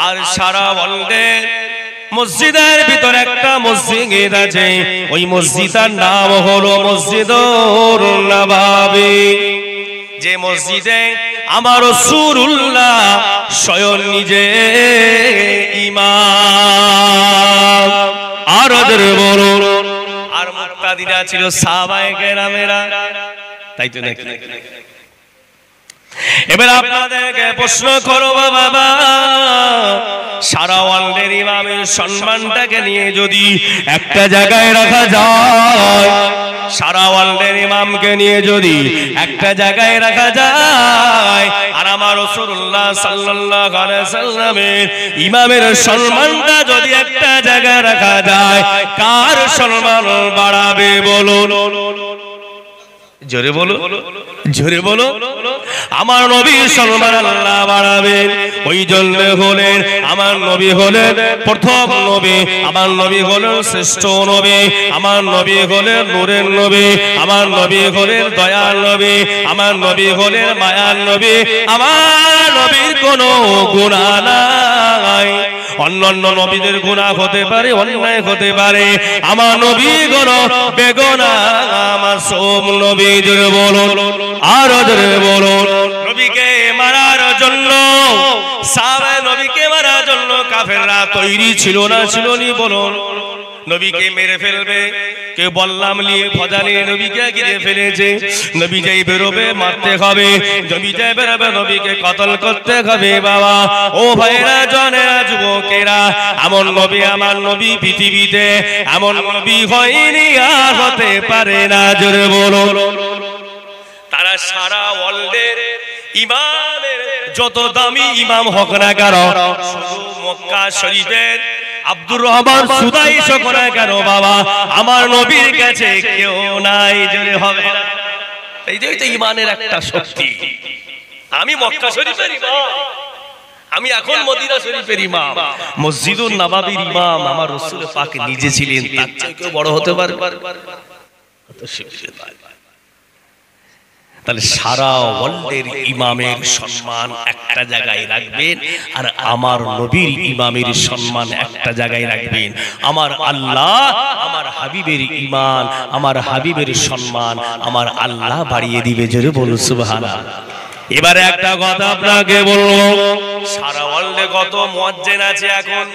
আর সারা ওয়ার্ল্ডের মসজিদের ভিতরে একটা মসজিদ আছে, ওই মসজিদের নাম হলো মসজিদুন নববী। যে মসজিদে আমার রাসূলুল্লাহ স্বয়ং নিজে ইমাম। আর বলো, আর মুক্তাদিরা ছিল সাহাবায়ে কেরামেরা, তাই তো নাকি? এবার আপনাদেরকে প্রশ্ন করব বাবা, সারা ওয়ার্ল্ডের ইমামের সম্মানটাকে নিয়ে যদি একটা জায়গায় রাখা যায়, সারা ওয়ার্ল্ডের ইমামকে নিয়ে যদি একটা জায়গায় রাখা যায়, আর আমার রাসূলুল্লাহ সাল্লাল্লাহু আলাইহি সাল্লামের ইমামের সম্মানটা যদি একটা জায়গায় রাখা যায়, কার সম্মান বাড়াবে বলো? জোরে বলো, জোরে বলো। আমার নবীর সম্মান আল্লাহ বাড়াবেন। ওই জন্য হলেন আমার নবী হলেন প্রথম নবী, আমার নবী হলেন শ্রেষ্ঠ নবী, আমার নবী হলেন নূরের নবী, আমার নবী হলেন দয়ার নবী, আমার নবী হলেন মায়ার নবী। আমার নবীর কোনো গুনাহ নাই। অন্যান্য নবীদের গুনাহ হতে পারে, অন্যায় হতে পারে, আমার নবী কোনো বেগুনাহ, আমার সব নবী। জোরে বলো, আর জোরে বলো। নবীকে মারার জন্য, সাহাবা নবীকে মারার জন্য কাফেররা তৈরি ছিল না? ছিল নি? বলো। নবীকে মেরে ফেলবে, কেউ বললাম নিয়ে ফজা নিয়ে নবীকে ঘিরে ফেলেছে। নবী যেই বেরোবে মারতে হবে, নবী যেই বেরোবে নবীকে কতল করতে হবে। বাবা ও ভাইরা, জনেরা, যুবকেরা, এমন নবী আমার নবী পৃথিবীতে এমন নবী হয়নি, আর হতে পারে না। জোরে বলো। তারা সারা ওয়ার্ল্ডের ইমামের যত দামি ইমাম হোক না কেন, শুধু মক্কা শরীফের আব্দুর রহমান সুদাই হোক না কেন, বাবা আমার নবীর কাছে কেউ নাই। জোরে হবে না? এই যে তো ইমানের একটা শক্তি। আমি মক্কা শরীফের ইমাম, আমি এখন মদিনা শরীফের ইমাম, মসজিদুন নববীর ইমাম আমার রাসূল পাক নিজে ছিলেন। তার চেয়ে কেউ বড় হতে পারে? তাহলে সারা ওয়ার্ল্ডের ইমামের সম্মান একটা জায়গায় রাখবেন, আর আমার নবীর ইমামের সম্মান একটা জায়গায় রাখবেন। আমার আল্লাহ, আমার হাবিবের ইমান, আমার হাবিবের সম্মান আমার আল্লাহ বাড়িয়ে দিবে। জোরে বলুন সুবহানাল্লাহ। এবারে একটা কথা আপনাকে বলবো, সারা ওয়ার্ল্ডে কত মুয়াজ্জিন আছে এখন?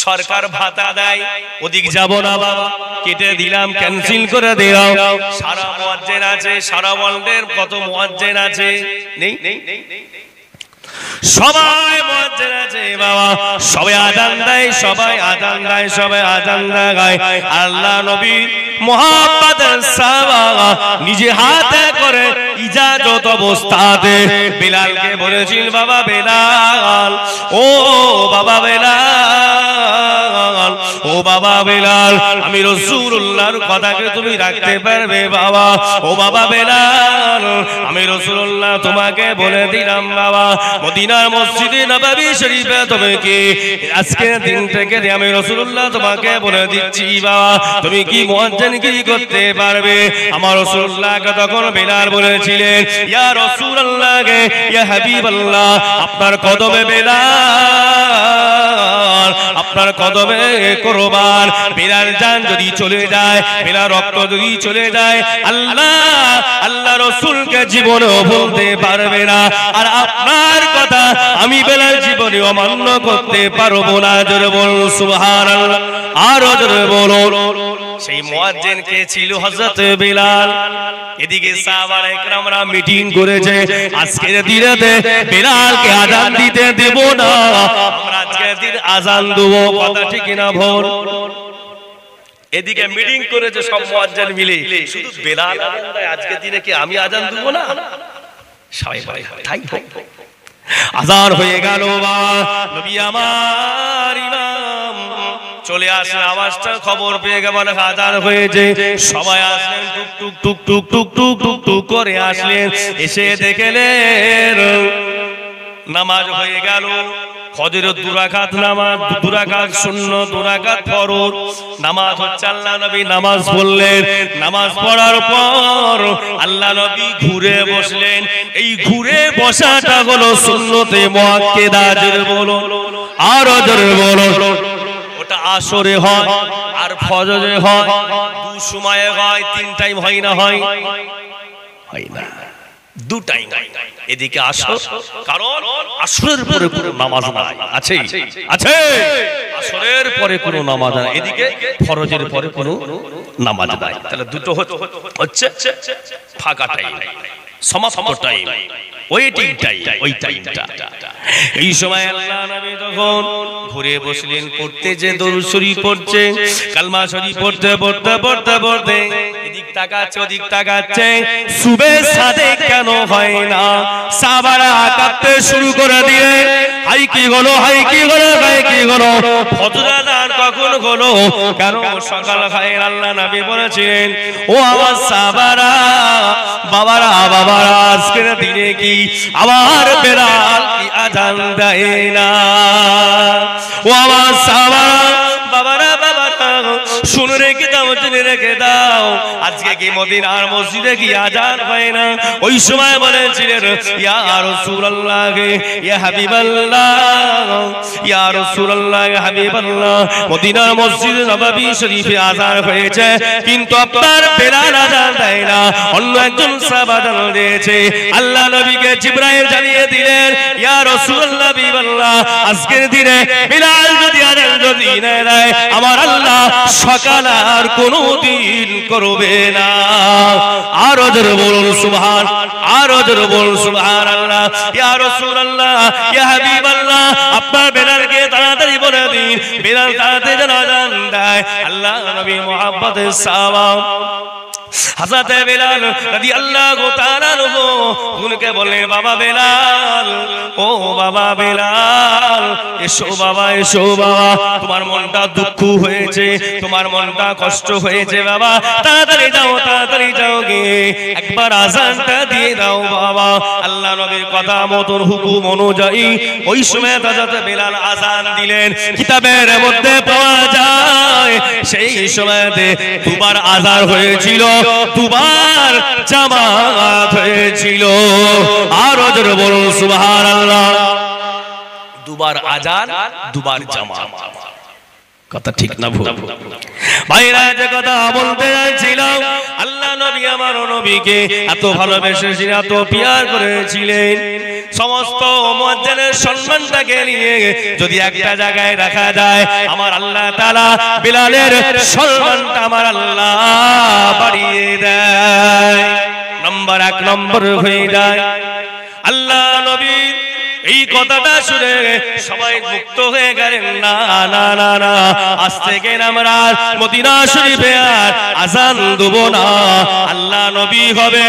সরকার ভাতা দেয়, ওদিক যাব না বাবা, কেটে দিলাম, ক্যান্সেল করে দিলাম। সারা মুয়াজ্জিন আছে, সারা ওয়ার্ল্ডের কত মুয়াজ্জিন আছে? নেই? সবাই মুয়াজ্জিন আছে বাবা, সবাই আযান দেয়, সবাই আযান দেয়, সবাই আযান দেয়। আল্লাহ নবী মুহাম্মদ সাহাবা নিজে হাতে করে ইজাজত অবস্থাতে বিলালকে বলেছিল, বাবা বেলাল, ও বাবা বেলাল, ও বাবা বেলাল, আমি রাসূলুল্লাহর কথাকে তুমি রাখতে পারবে বাবা? ও বাবা বেলাল, আমি রাসূলুল্লাহ তোমাকে বলে দিলাম বাবা, মদিনার মসজিদে নববী শরীফে তুমি কি আজকের দিন থেকে আমি রাসূলুল্লাহ তোমাকে বলে দিচ্ছি বাবা, তুমি কি মুয়াজ্জিন কি করতে পারবে? আমার রাসূলুল্লাহকে তখন বেলাল বলেছিলেন, ইয়া রাসূলুল্লাহ, ইয়া হাবিবাল্লাহ, আপনার কদমে বেলাল, আপনার কদমে কুরবান। বিলাল জান যদি চলে যায়, বিলাল রক্ত যদি চলে যায়, আল্লাহ রাসূলকে জীবনেও ভুলতে পারবে না। আর আপনার কথা আমি বিলাল জীবনে অমান্য করতে পারবো না। জোরে বলুন সুবহানাল্লাহ, আরো জোরে বলুন। সেই মুয়াজ্জিন কে ছিল? হযরত বিলাল। এদিকে সাহাবায়ে কেরামরা মিটিং করেছে, আজকের দিনেতে বিলালকে আযান দিতে দেব না, আমরা আজকের দিন আযান দেব। কথা ঠিক না ভুল? এদিকে মিটিং করেছে সব মুয়াজ্জিন মিলে, শুধু বিলাল আযান দেয়, আজকের দিনে কি আমি আযান দেব না? সবাই বলে তাই হোক। আযান হয়ে গেল, নবী আমার ইমাম চলে আসলেন, আওয়াজটা খবর পেয়ে গেল আযান হয়েছে। সবাই আসলেন, টুক টুক টুক টুক টুক টুক টুক টুক করে আসলেন। এসে দেখলেন নামাজ হয়ে গেল। ফজরের 2 রাকাত নামাজ, 2 রাকাত সুন্নাত, 2 রাকাত ফরজ নামাজ হচ্ছে। আল্লাহ নবী নামাজ পড়লেন। নামাজ পড়ার পর আল্লাহ নবী ঘুরে বসলেন। এই ঘুরে বসাটা হলো সুন্নতে মুআক্কাদা। জোরে বলো, আরো জোরে বলো। ওটা আসরে হয় আর ফজরে হয়, 2 সময়ে হয়, 3 টাইম হয় না? হয় না, 2 টাইম। এদিকে আসো, কারণ আসরের পরে কোনো নামাজ নাই। আছে আছে, আসরের পরে কোনো নামাজ নাই, এদিকে ফরজের পরে কোনো নামাজ নাই। তাহলে দুটো হচ্ছে ফাঁকা টাইম, সমাপ্ত টাইম, ওয়েটিং টাইম, ওই টাইমটা। এই সময় আল্লাহ নবী তখন ঘুরে বসলেন, পড়তে যে দরুদ শরীফ পড়ছে, কালমা শরীফ পড়তে পড়তে পড়তে পড়তে এদিক তাকাচ্ছে ওদিক তাকাচ্ছে, সুবে সাদেক কেন হয় না? সাহাবারা কাঁদতে শুরু করে দিয়ে, হাই কি হলো, হাই কি হলো, হাই কি হলো, ফজর আযান কখন হলো? কেন সকাল হয়? আল্লাহ নবী বলেছেন, ও আমার সাহাবারা, বাবারা বাবারা, আজকের দিনে কি আমার বেলাল কি আযান দেয় না? ও আমার সাহাবারা, বাবারা বাবারা, শুনে রেখে দাও, জেনে রেখে দাও, আজকে কি মদিনার মসজিদে কি আযান হয় না? ওই সময় বলেছিলেন, ইয়া রাসূলুল্লাহ, ইয়া হাবিবাল্লাহ, ইয়া রাসূলুল্লাহ, ইয়া হাবিবাল্লাহ, মদিনার মসজিদে নববী শরীফে আযান হয়েছে, কিন্তু আপনার বেলাল আযান দেয় না। অন্য একজন সাহাবা আযান দিয়েছে। আল্লাহ নবীকে জিবরাইল জানিয়ে দিলেন, ইয়া রাসূলুল্লাহ, হাবিবাল্লাহ, আজকের দিনে বেলাল যদি আযান যদি না দেয়, আমার আল্লাহ সকাল আর কোনদিন করবে না। আরো জোরে বলুন সুবহান, আরো জোরে বলুন সুবহানাল্লাহ। ইয়া রাসূলুল্লাহ, ইয়া হাবিবাল্লাহ, আপনার বেলালকে তাড়াতাড়ি বলে দিন, বেলাল তাড়াতাড়ি যেন আযান দেয়। আল্লাহ নবী মুহাব্বতের সাহাবা হযরত বেলাল রাদিয়াল্লাহু তাআলা আনহু উনকে বললেন, বাবা বেলাল, ও বাবা বেলাল, এসো বাবা, এসো বাবা, তোমার মনটা দুঃখ হয়েছে, তোমার মনটা কষ্ট হয়েছে বাবা, তাড়াতাড়ি যাও, তাড়াতাড়ি যাও গিয়ে একবার আযানটা দিয়ে দাও বাবা। আল্লাহ নবীর কথা মতন হুকুম অনুযায়ী ওই সময় হযরত বেলাল আযান দিলেন। কিতাবের মধ্যে পাওয়া যায় সেই সময়তে 2 বার আযান হয়েছিল, 2 বার জামাত হয়েছিল। আরো জোরে বলুন সুবহানাল্লাহ। 2 বার আযান, 2 বার জামাত। কথা ঠিক না ভুল? ভাইরা, যে কথা বলতে যাচ্ছিলাম, আল্লাহ নবী আমার নবীকে এত ভালোবেসেছিলেন, এত পিয়ার করেছিলেন, সমস্ত মুয়াজ্জিনের সম্মানটাকে নিয়ে যদি একটা জায়গায় রাখা যায়, আমার আল্লাহ তাআলা বিলালের সম্মানটা আমার আল্লাহ বাড়িয়ে দেয়। নাম্বার 1 নম্বর হয়ে যায়। আল্লাহ নবী এই কথাটা শুনে সবাই মুক্ত হয়ে গেলেন। না না না না, আজ থেকে আমরা মদিনা শরীফে আর আযান দেব না। আল্লাহ নবী হবে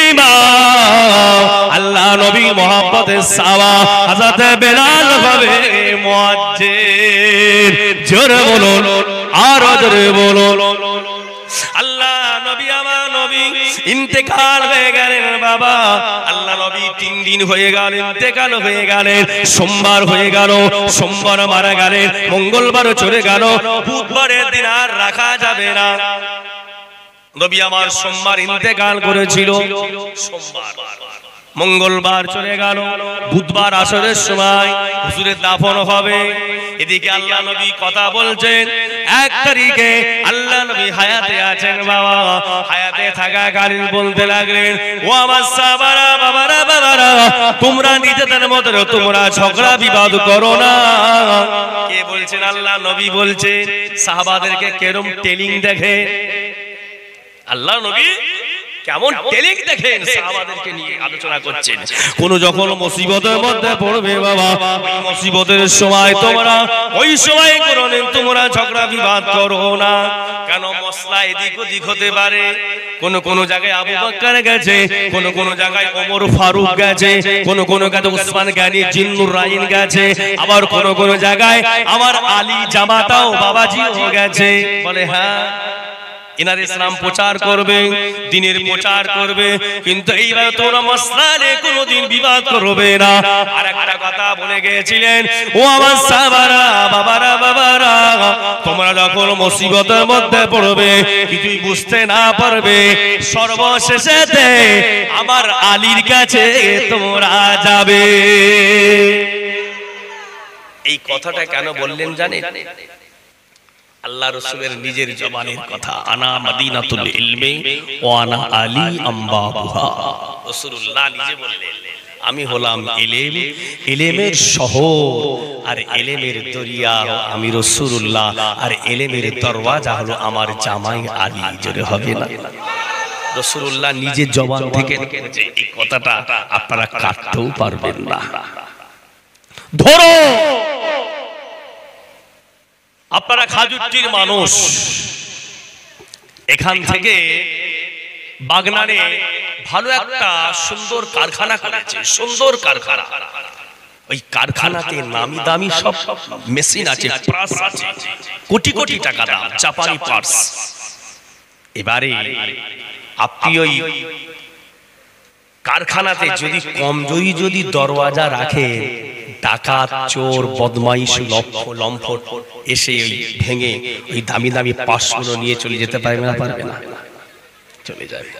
ইমাম, আল্লাহ নবী মুহাব্বতের সাওয়া, হযরত বেলাল হবে মুয়াজ্জিন। জোরে বলুন, আরো জোরে বলুন। আল্লাহ নবী আমার নবী ইন্তেকাল হয়ে গেলেন বাবা। আল্লাহ নবী 3 দিন হয়ে গেল ইন্তেকাল হয়ে গেলেন। সোমবার হয়ে গেল, সোমবার মারা গেলেন, মঙ্গলবার চলে গেল, বুধবারের দিন আর রাখা যাবে না। নবী আমার সোমবার ইন্তেকাল করেছিল, সোমবার মঙ্গলবার চলে গেল, বুধবার আসরের সময় হুজুরের দাফন হবে। এদিকে আল্লাহ নবী কথা বলছেন। 1 তারিখে আল্লাহ নবী হায়াতে আছেন বাবা, হায়াতে থাকাকালীন বলতে লাগলেন, ও আমার সাহাবারা, বাবারা, তোমরা নিজেদের মধ্যে তোমরা ঝগড়া বিবাদ করো না। কে বলছেন? আল্লাহ নবী বলছেন। সাহাবাদেরকে কেরম টেলিং দেখে আল্লাহ নবী, কেমন টেলিং দেখেন, সাহাবাদেরকে নিয়ে আলোচনা করছেন। কোন যখন মুসিবতের মধ্যে পড়বে বাবা, ওই মুসিবতের সময় তোমরা ওই সময় কোনদিন তোমরা ঝগড়া বিবাদ করো না। কেন? মসলা এদিক ওদিক হতে পারে। কোন জায়গায় আবু বকর গেছে, কোন জায়গায় ওমর ফারুক গেছে, কোন জায়গায় উসমান গনি জিন্নুর রাইন গেছে, আবার কোন জায়গায় আমার আলী জামাতাও বাবাজিও গেছে। বলে হ্যাঁ, ইনার ইসলাম প্রচার করবে, দ্বীনের প্রচার করবে, কিন্তু এইবার তোমরা মসলা নিয়ে কোনোদিন বিবাদ করবে না। আর একটা কথা বলে গিয়েছিলেন, ও আমার সাহাবারা, বাবারা, তোমরা যখন মুসিবতের মধ্যে পড়বে, কিছুই বুঝতে না পারবে, সর্বশেষেতে আমার আলীর কাছে তোমরা যাবে। এই কথাটা কেন বললেন জানেন? আল্লাহ রাসূলের নিজের জবানের কথা, আনা মদিনাতুল ইলমি ওয়া আনা আলী আম্বাবুহা। রাসূলুল্লাহ নিজে বললেন, আমি হলাম ইলমের শহর আর ইলমের দরিয়া আমি রাসূলুল্লাহ, আর ইলমের দরওয়াজা হলো আমার জামাই আলী। জোরে হবে না? রাসূলুল্লাহ নিজের জবান থেকে যে এই কথাটা আপনারা কাটতেও পারবেন না। ধরো আপনারা খাজুরটির মানুষ, এখান থেকে বাগনানে ভালো একটা সুন্দর কারখানা করেছে, সুন্দর কারখানা। ওই কারখানাতে নামি দামি সব মেশিন আছে, প্রাস আছে, কোটি কোটি টাকা দাম, জাপানি পার্টস। এবারে আপনি ওই কারখানাতে যদি কমজোরি যদি দরওয়াজা রাখে, ডাকাত, চোর, বদমাইশ, লম্পট এসে ওই ভেঙে ওই দামি দামি পার্টসগুলো নিয়ে চলে যেতে পারবে না? পারবে না, চলে যাবে।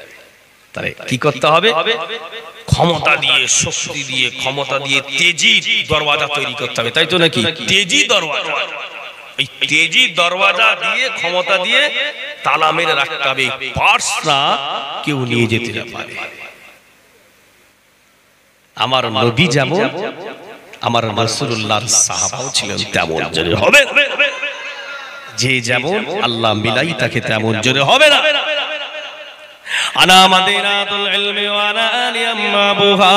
তাহলে কি করতে হবে? ক্ষমতা দিয়ে, শক্তি দিয়ে, ক্ষমতা দিয়ে তেজি দরওয়াজা তৈরি করতে হবে, তাই তো নাকি? তেজি দরওয়াজা, এই তেজি দরওয়াজা দিয়ে, ক্ষমতা দিয়ে তালা মেরে রাখতে হবে, পার্টসটা কেউ নিয়ে যেতে না পারে। আমার নবী যেমন, আমার রাসূলুল্লাহর সাহাবাও ছিলেন তেমন। জোরে হবে? যে যেমন আল্লাহ মিলাই তাকে তেমন। জোরে হবে না? আনা মাদিনাতুল ইলমি ওয়া আনা আলী আম্মাবুহা।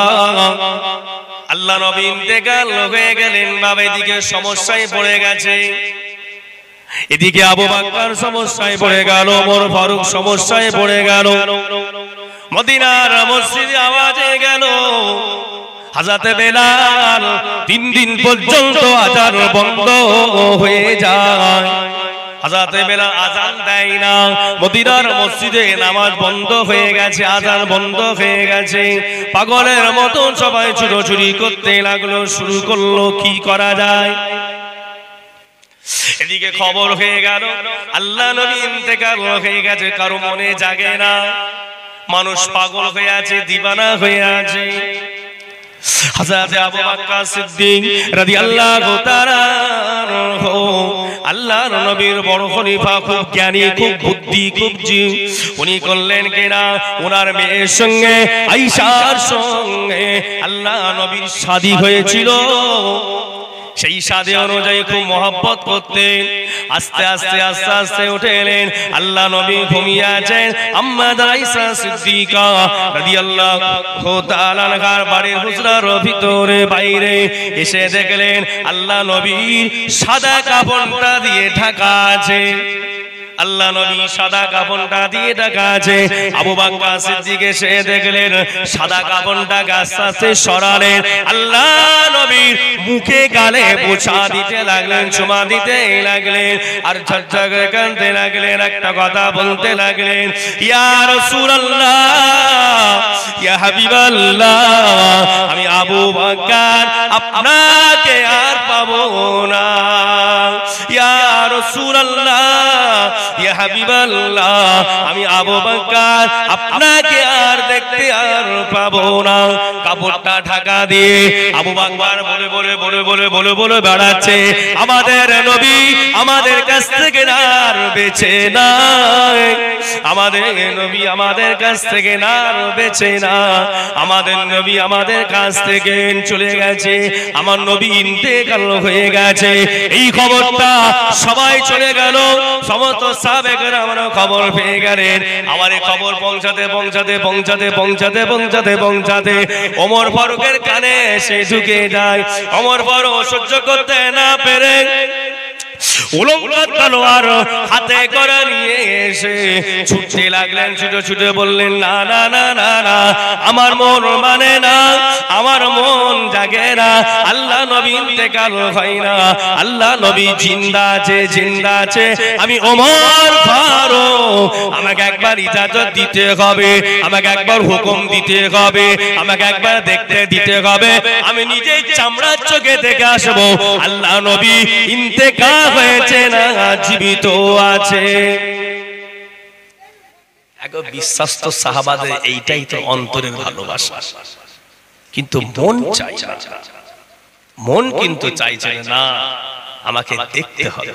আল্লাহ নবী ইন্তেকাল হয়ে গেলেন বাবা, এদিকে সমস্যায় পড়ে গেছে, এদিকে আবু বকর সমস্যায় পড়ে গেল, ওমর ফারুক সমস্যায় পড়ে গেল। মদিনার মসজিদে আওয়াজে গেল, হযরতে বেলাল 3 দিন পর্যন্ত আযান বন্ধ হয়ে যায়। হযরতে বেলাল আযান দেয় না, মদিনার মসজিদে নামাজ বন্ধ হয়ে গেছে, আযান বন্ধ হয়ে গেছে। পাগলের মতো সবাই ছুটোছুটি করতে লাগলো, শুরু করলো কি করা যায়। এদিকে খবর হয়ে গেল আল্লাহ নবী ইন্তেকাল হয়ে গেছে, কারো মনে জাগে না, মানুষ পাগল হয়ে আছে, দিবানা হয়ে আছে। হযরত আবু বকর সিদ্দিক রাদিয়াল্লাহু তাআলা আল্লাহর নবীর বড় খলিফা, খুব জ্ঞানী, খুব বুদ্ধি, খুব জীব। উনি করলেন কিনা, ওনার মেয়ের সঙ্গে আয়েশার সঙ্গে আল্লাহ নবীর শাদী হয়েছিল। সেই শাদী অনুযায়ী খুব মহব্বত করতেন। আস্তে আস্তে আস্তে আস্তে উঠে এলেন, আল্লাহ নবী ঘুমিয়ে আছেন। আম্মা আয়েশা সিদ্দিকা রাদিয়াল্লাহু তাআলা আনহার বাড়ির হুজরার ভিতরে বাইরে এসে দেখলেন আল্লাহ নবীর সাদা কাপড়টা দিয়ে ঢাকা আছে। আল্লাহ নবী সাদা কাপড়টা দিয়ে ঢাকা আছে। আবু বকর সিদ্দিক এসে দেখলেন সাদা কাপড়টা আস্তে আস্তে সরালেন, আল্লাহ নবীর মুখে গালে পোছা দিতে লাগলেন, চুমা দিতে লাগলেন, আর ঝরঝর করে কাঁদতে লাগলেন। একটা কথা বলতে লাগলেন, ইয়া রাসূলুল্লাহ, ইয়া হাবিবাল্লাহ, আমি আবু বকর আপনাকে আর পাবো না। ইয়া রাসূলুল্লাহ, ইয়া হাবিবাল্লাহ আমি আবু বকর আপনাকে আর দেখতে আর পাবো না। কাপড়টা ঢাকা দিয়ে আবু বকর বলে বলে বলে বলে বলে বলে বেড়াচ্ছে, আমাদের নবী আমাদের কাছ থেকে আর বেঁচে নাই, আমাদের নবী আমাদের কাছ থেকে আর বেঁচে না, আমাদের নবী আমাদের কাছ থেকে চলে গেছে, আমার নবী ইন্তেকাল হয়ে গেছে। এই খবরটা সবাই চলে গেল, সমস্ত সাহাবায়ে আমরা খবর পেয়ে গেলেন। আমার এই খবর পৌঁছাতে পৌঁছাতে পৌঁছাতে পৌঁছাতে পৌঁছাতে পৌঁছাতে ওমর ফারুকের কানে এসে ঢুকে যায়। ওমর ফারুক সহ্য করতে না পেরে উলঙ্গ তলোয়ার হাতে করে নিয়ে এসে ছুটতে লাগলেন, ছুটে ছুটে বললেন, না না না না না, আমার মন মানে না, আমার মন জাগে না, আল্লাহ নবী ইন্তেকাল হয় না, আল্লাহ নবী জিন্দা আছে, জিন্দা আছে। আমি ওমর ফারুক, আমাকে একবার ইজাজত দিতে হবে, আমাকে একবার হুকুম দিতে হবে, আমাকে একবার দেখতে দিতে হবে, আমি নিজেই চামড়ার চোখে দেখে আসবো আল্লাহ নবী ইন্তেকাল হয়েছে না জীবিত আছে। বিশ্বাস তো সাহাবাদের এইটাই তো অন্তরের ভালোবাসা, কিন্তু মন চাই না, মন কিন্তু চাইছে না আমাকে দেখতে হবে।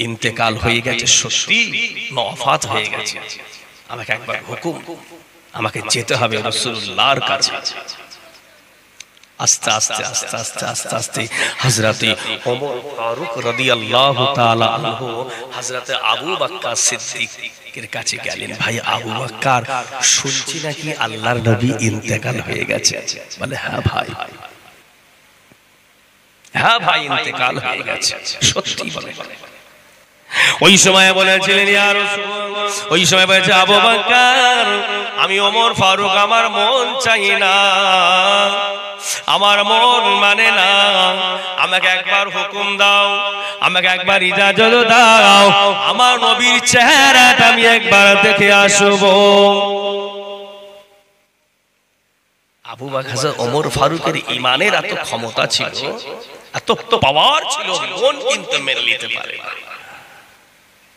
ইন্তেকাল হয়ে গেছে সত্যি, ওয়াফাত হয়ে গেছে, আমাকে একবার হুকুম, আমাকে যেতে হবে রাসূলুল্লাহর কাছে। আস্তে আস্তে আস্তে আস্তে আস্তে আস্তে হযরতে ওমর ফারুক রাদিয়াল্লাহু তাআলা আনহু হযরতে আবু বকর সিদ্দিকের কাছে গেলেন। ভাই আবু বকর, শুনছি নাকি আল্লাহর নবী ইন্তেকাল হয়ে গেছে? বলে হ্যাঁ ভাই, হ্যাঁ ভাই ইন্তেকাল হয়ে গেছে, সত্যি বলে। ওই সময় বলেছিলেন ইয়া রাসূলুল্লাহ, ওই সময় বলেছে আবু বকর, আমি ওমর ফারুক, আমার মন চাই না, আমার মন মানে না, আমাকে একবার হুকুম দাও, আমাকে একবার ইজাজত দাও, আমার নবীর চেহারাটা আমি একবার দেখে আসবো। আবু বকর ওমর ফারুকের ঈমানের এত ক্ষমতা ছিল, এত পাওয়ার ছিল, মন কিন্তু মেনে নিতে পারে না,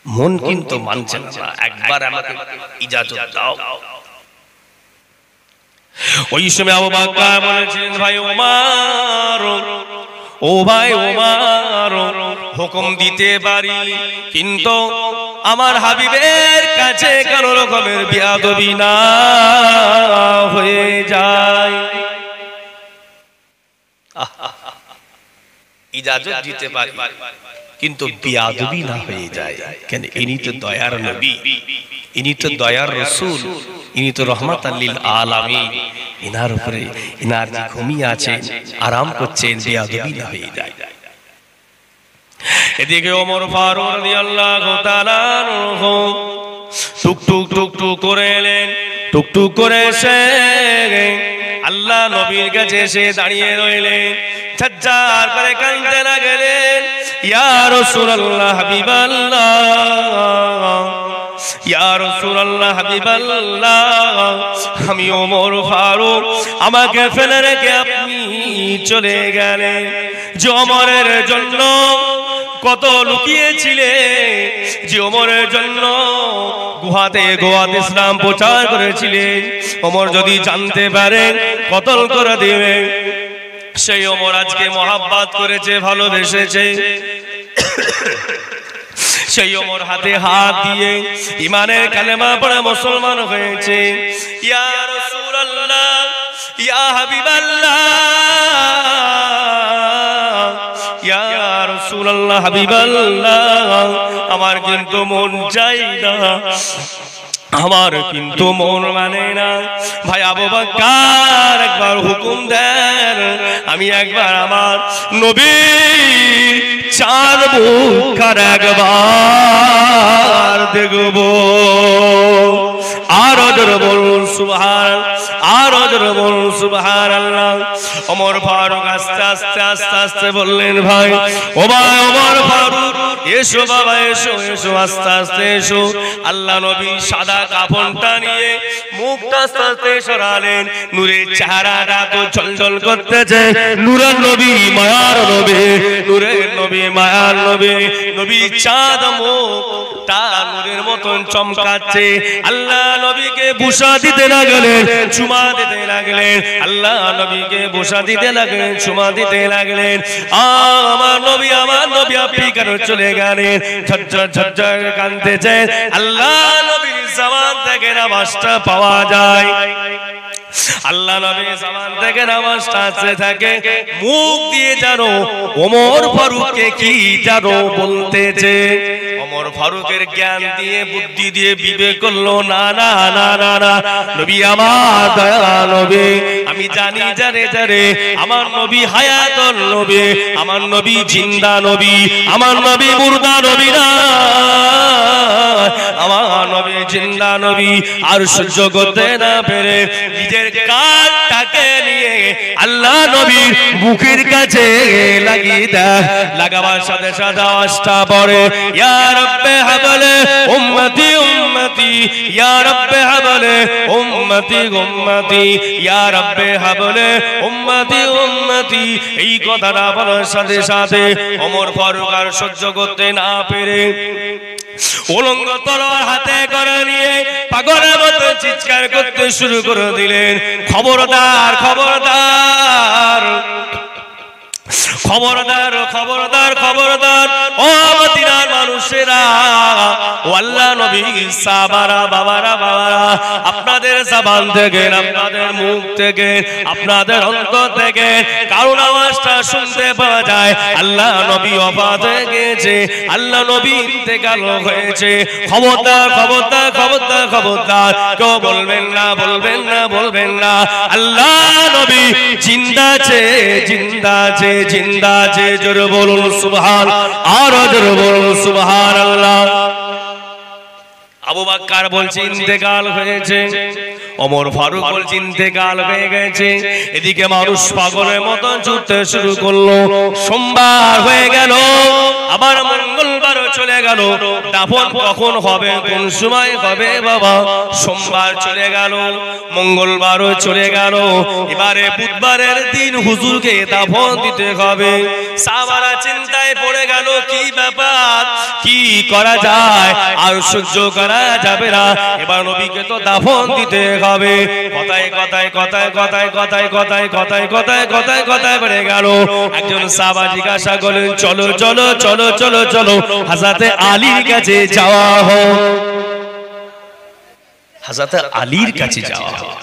মন কিন্তু মানছে না, একবার আমাকে ইজাজত দাও। ওই সময় আবু বকর বলেছিলেন, ভাই ওমর, ও ভাই ওমর, হুকুম দিতে পারি, কিন্তু আমার হাবিবের কাছে কোন রকমের বেয়াদবি না হয়ে যায়। ইজাজত দিতে পারি, কিন্তু বেয়াদবি না হয়ে যায়, কেন ইনি তো দয়ার নবী, ইনি তো দয়ার রাসূল, ইনি তো রাহমাতাল লিল আলামিন, ইনার উপরে ইনার যে ঘুমিয়ে আছেন, আরাম করছেন, বেয়াদবি না হয়ে যায়। এদিকে ওমর ফারুক রাদিয়াল্লাহু তাআলা আনহু টুক টুক টুক টুক করে এলেন, টুক টুক করে এসে আল্লাহ নবীর কাছে এসে দাঁড়িয়ে রইলেন, ঝরঝর করে কাঁদতে লাগলেন, ইয়া রাসূলুল্লাহ হাবিবাল্লাহ, ইয়া রাসূলুল্লাহ হাবিবাল্লাহ, আমি ওমর ফারুক, আমাকে ফেলে রেখে আপনি চলে গেলেন, যে ওমরের জন্য কত লুকিয়েছিলে, যে ওমরের জন্য গুহাতে গোয়াতে ইসলাম প্রচার করেছিলেন, ওমর যদি জানতে পারে কতল করে দিবে। সেই ওমর আজকে মহাব্বত করেছে, ভালোবেসেছে, সেই ওমর হাতে হাত দিয়ে ঈমানের কালেমা পড়ে মুসলমান হয়েছে। ইয়া রাসূলুল্লাহ, ইয়া হাবিবাল্লাহ, ইয়া রাসূলুল্লাহ হাবিবাল্লাহ, আমার কিন্তু মন চাই না, আমার কিন্তু মন মানে না। ভাই আবু বকর একবার হুকুম দেন, আমি একবার আমার নবী চার মুখের একবার দেখব। আরো জোরে বলুন সুবহান, আরো জোরে বলুন সুবহানাল্লাহ। ওমর ফারুক আস্তে আস্তে আস্তে আস্তে বললেন, ভাই ও ভাই ওমর ফারুক, এসো বাবা এসো এসো, আস্তে আস্তে এসো। আল্লাহ নবী সাদা কাফনটা নিয়ে মুখটা আস্তে আস্তে সরালেন। নূরের চেহারাটা তো ঝলঝল করতেছে, নূরের নবী মায়ার নবী, নূরের নবী মায়ার নবী, নবী চাঁদ মুখটা নূরের মতন চমকাচ্ছে। আল্লাহ নবীকে বুশা দিতে লাগলেন, চুমা দিতে লাগলেন, আল্লাহ নবীকে বুশা দিতে লাগলেন, চুমা দিতে লাগলেন। আমার নবী আপনি কেন চলে গেলেন? ঝরঝর ঝরঝর কাঁদতেছেন। আল্লাহ নবীর জবান থেকে নামাজটা পাওয়া যায়, আল্লাহ নবীর জবান থেকে নামাজটা আসতে থাকে। মুখ দিয়ে জানো ওমর ফারুককে কি জানো বলতেছে। ওমর ফারুকের জ্ঞান দিয়ে বুদ্ধি দিয়ে বিবেক করলো, না না না না না, নবী আমার দয়া নবী, আমি জানি জানে জানে আমার নবী হায়াতুল নবী, আমার নবী জিন্দা নবী, আমার নবী মুর্দা নবী না, আমার নবী জিন্দা নবী। আর সহ্য করতে না পেরে নিজের কাঁধটাকে নিয়ে আল্লাহ নবীর মুখের কাছে লাগিয়ে দেয়। লাগাবার সাথে সাথে আওয়াজটা পড়ে, ইয়া রাব্বে হাবলে উম্মতি উম্মতি, ইয়া রাব্বে হাবলে উম্মতি উম্মতি, ইয়া রাব্বে হাবলে উম্মতি উম্মতি। এই কথাটা বলার সাথে সাথে ওমর ফারুক আর সহ্য করতে না পেরে উলঙ্গ তলোয়ার হাতে করে নিয়ে পাগলের মতো চিৎকার করতে শুরু করে দিলেন, খবরদার খবরদার খবরদার খবরদার খবরদার, ও মদিনার মানুষেরা, ও আল্লাহ নবী সাহাবারা, বাবারা বাবারা, আপনাদের জবান থেকে, আপনাদের মুখ থেকে, আপনাদের অন্তর থেকে কারণ আওয়াজটা শুনতে পাওয়া যায় আল্লাহ নবী ওফাত হয়ে গেছে, আল্লাহ নবী ইন্তেকাল হয়েছে। খবরদার খবরদার খবরদার খবরদার, কেউ বলবেন না বলবেন না বলবেন না, আল্লাহ নবী জিন্দা আছে জিন্দা আছে জিন্দা আছে। জোরে বলুন সুবহান, আর জোরে বলুন সুবহানাল্লাহ। আবু বকর বলছে ইন্তেকাল হয়েছে, ওমর ফারুক বলছে ইন্তেকাল হয়ে গেছে। এদিকে মানুষ পাগলের মতো ছুটতে শুরু করলো। সোমবার হয়ে গেল, আবার মঙ্গলবারও চলে গেল, দাফন কখন হবে, কোন সময় হবে বাবা? সোমবার চলে গেল, মঙ্গলবারও চলে গেল, এবারে বুধবারের দিন হুজুরকে দাফন দিতে হবে। সাহাবারা চিন্তায় পড়ে গেল, কি ব্যাপার, কি করা যায়? আর সহ্য করা যাবে না, এবার নবীকে তো দাফন দিতে হবে। কথায় কথায় কথায় কথায় কথায় কথায় কথায় কথায় কথায় কথায় বেড়ে গেল। একজন সাহাবা জিজ্ঞাসা করলেন, চলো চলো চলো চলো চলো হযরতে আলীর কাছে যাওয়া হোক, হযরতে আলীর কাছে যাওয়া হোক।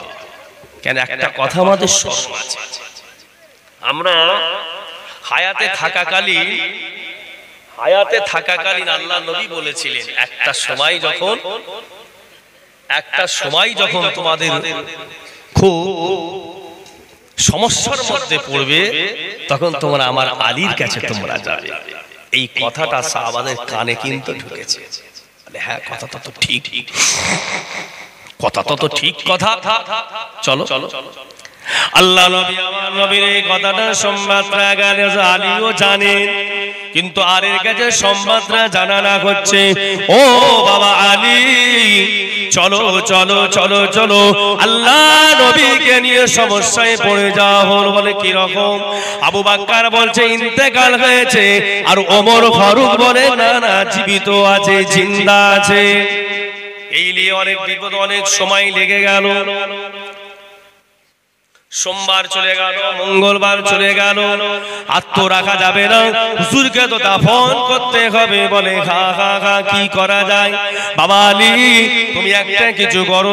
কেন? একটা কথা আমাদের স্মরণ আছে, আমরা হায়াতে থাকাকালীন আল্লাহ নবী বলেছিলেন, একটা সময় যখন তোমাদের খুব সমস্যার মধ্যে পড়বে, তখন তোমরা আমার আলীর কাছে তোমরা যাবে। এই কথাটা সাহাবাদের কানে কিন্তু ঢুকেছে। হ্যাঁ, কথাটা তো ঠিক, কথাটা তো ঠিক কথা। চলো চলো, আল্লাহ নবী আমার নবীর এই কথাটা সংবাদটা গেলে আলীও জানেন, কিন্তু আলীর কাছে সংবাদটা জানানো হচ্ছে, ও বাবা আলী, চলো চলো চলো চলো, আল্লাহ নবীকে নিয়ে সমস্যায় পড়ে যাওয়া হলো। বলে কি রকম? আবু বকর বলছে ইন্তেকাল হয়েছে, আর ওমর ফারুক বলে না না, জীবিত আছে, জিন্দা আছে। এই নিয়ে অনেক বিপদ, অনেক সময় লেগে গেল। সোমবার চলে গেল, মঙ্গলবার চলে গেল, আর তো রাখা যাবে না, হুজুরকে তো দাফন করতে হবে। বলে খা খা খা, কি করা যায়? বাবা আলী, তুমি একটা কিছু করো,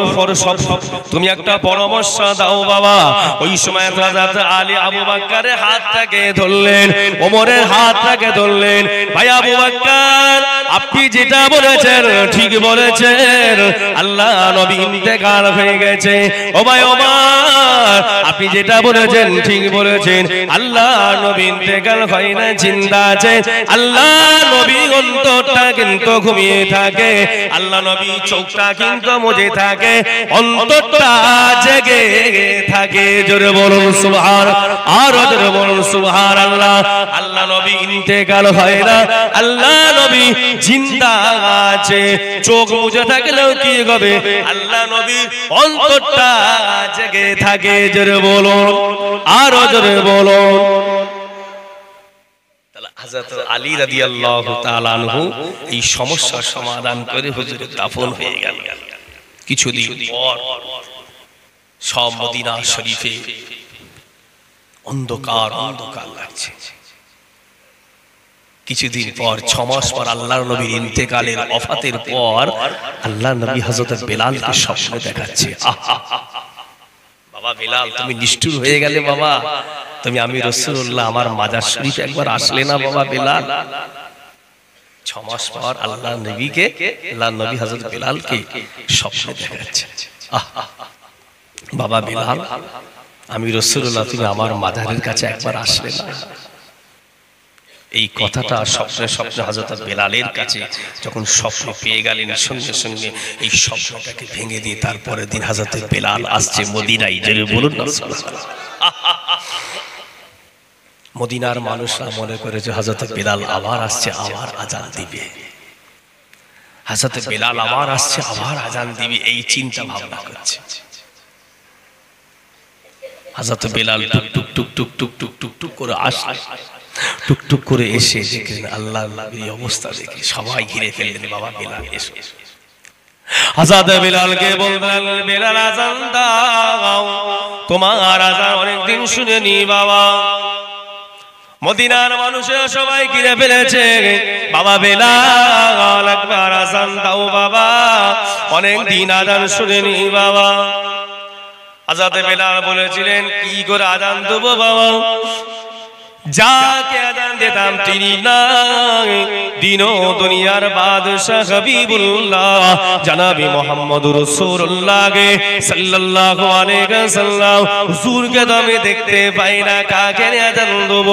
তুমি একটা পরামর্শ দাও বাবা। ওই সময় হযরত আলী আবু বকরের হাতটাকে ধরলেন, ওমরের হাতটাকে ধরলেন। ভাই আবু বকর, আপনি যেটা বলেছেন ঠিক বলেছেন, আল্লাহ নবী ইন্তেকাল হয়ে গেছে। ও ভাই ওমর, আপনি যেটা বলেছেন ঠিক বলেছেন। আল্লাহ নবী ইন্তেকাল হয় না, জিন্দা আছে। আল্লাহ নবী অন্তরটা কিন্তু ঘুমিয়ে থাকে, আল্লাহ নবী চোখটা কিন্তু মুজে থাকে, অন্তরটা জেগে থাকে। জোরে বলুন সুবহান, আর জোরে বলুন সুবহানাল্লাহ। আল্লাহ নবী ইন্তেকাল হয় না, আল্লাহ নবী জিন্দা আছে। চোখ মুজে থাকলেও কি হবে, আল্লাহ নবী অন্তরটা জেগে থাকে। জোরে বলুন, আর জোরে বলুন। হযরত আলী রাদিয়াল্লাহু তাআলা আনহু এই সমস্যার সমাধান করে হুজুরের দাফন হয়ে গেল। কিছুদিন পর সব মদিনা শরীফে অন্ধকার অন্ধকার লাগছে। কিছুদিন পর 6 মাস পর আল্লাহর নবীর ইন্তেকালের ওফাতের পর আল্লাহর নবী হযরত বেলালকে স্বপ্নে দেখাচ্ছে, বাবা বেলাল তুমি নিষ্ঠুর হয়ে গেলে বাবা, তুমি আমি রাসূলুল্লাহ আমার মাজার শরীফে একবার আসলে না বাবা বেলাল। 6 মাস পর আল্লাহর নবীকে, আল্লাহর নবী হযরত বেলালকে স্বপ্নে দেখাচ্ছে, বাবা বেলাল আমি রাসূলুল্লাহ তুমি আমার মাজারের কাছে একবার আসলে না। এই কথাটা স্বপ্নে স্বপ্নে হযরত বেলালের কাছে যখন স্বপ্ন পেয়ে গেলেন, সঙ্গে সঙ্গে এই স্বপ্নটাকে ভেঙে দিয়ে তারপরের দিন হযরত বেলাল আসছে মদিনায়। জোরে বলুন না সুবহানাল্লাহ। মদিনার মানুষরা মনে করে যে হযরত বেলাল আবার আসছে, আবার আযান দিবে, হযরত বেলাল আবার আসছে, আবার আযান দিবে, এই চিন্তা ভাবনা করছে। হযরত বেলাল টুক টুক টুক টুক টুক টুক টুক টুক করে আসে, টুকটুক করে এসে দেখলেন আল্লাহর নবীর অবস্থা দেখে সবাই ঘিরে ফেললেন, বাবা বেলাল এসো। হযরত বেলালকে বললেন, বেলাল আযান দাও, তোমার আযান অনেকদিন শুনিনি বাবা। মদিনার মানুষেরা সবাই ঘিরে ফেলেছে, বাবা বেলাল একবার আযান দাও বাবা, অনেকদিন আযান শুনিনি বাবা। হযরত বেলাল বলেছিলেন, কি করে আযান দেব বাবা, যাকে আযান দিতাম তিনি নাই, দিন ও দুনিয়ার বাদশা হাবিবুল্লাহ জনাবে মুহাম্মদুর রাসূলুল্লাহ সাল্লাল্লাহু আলাইহি ওয়াসাল্লাম হুজুরকে তো আমি দেখতে পাই না, কাকে আযান দেব।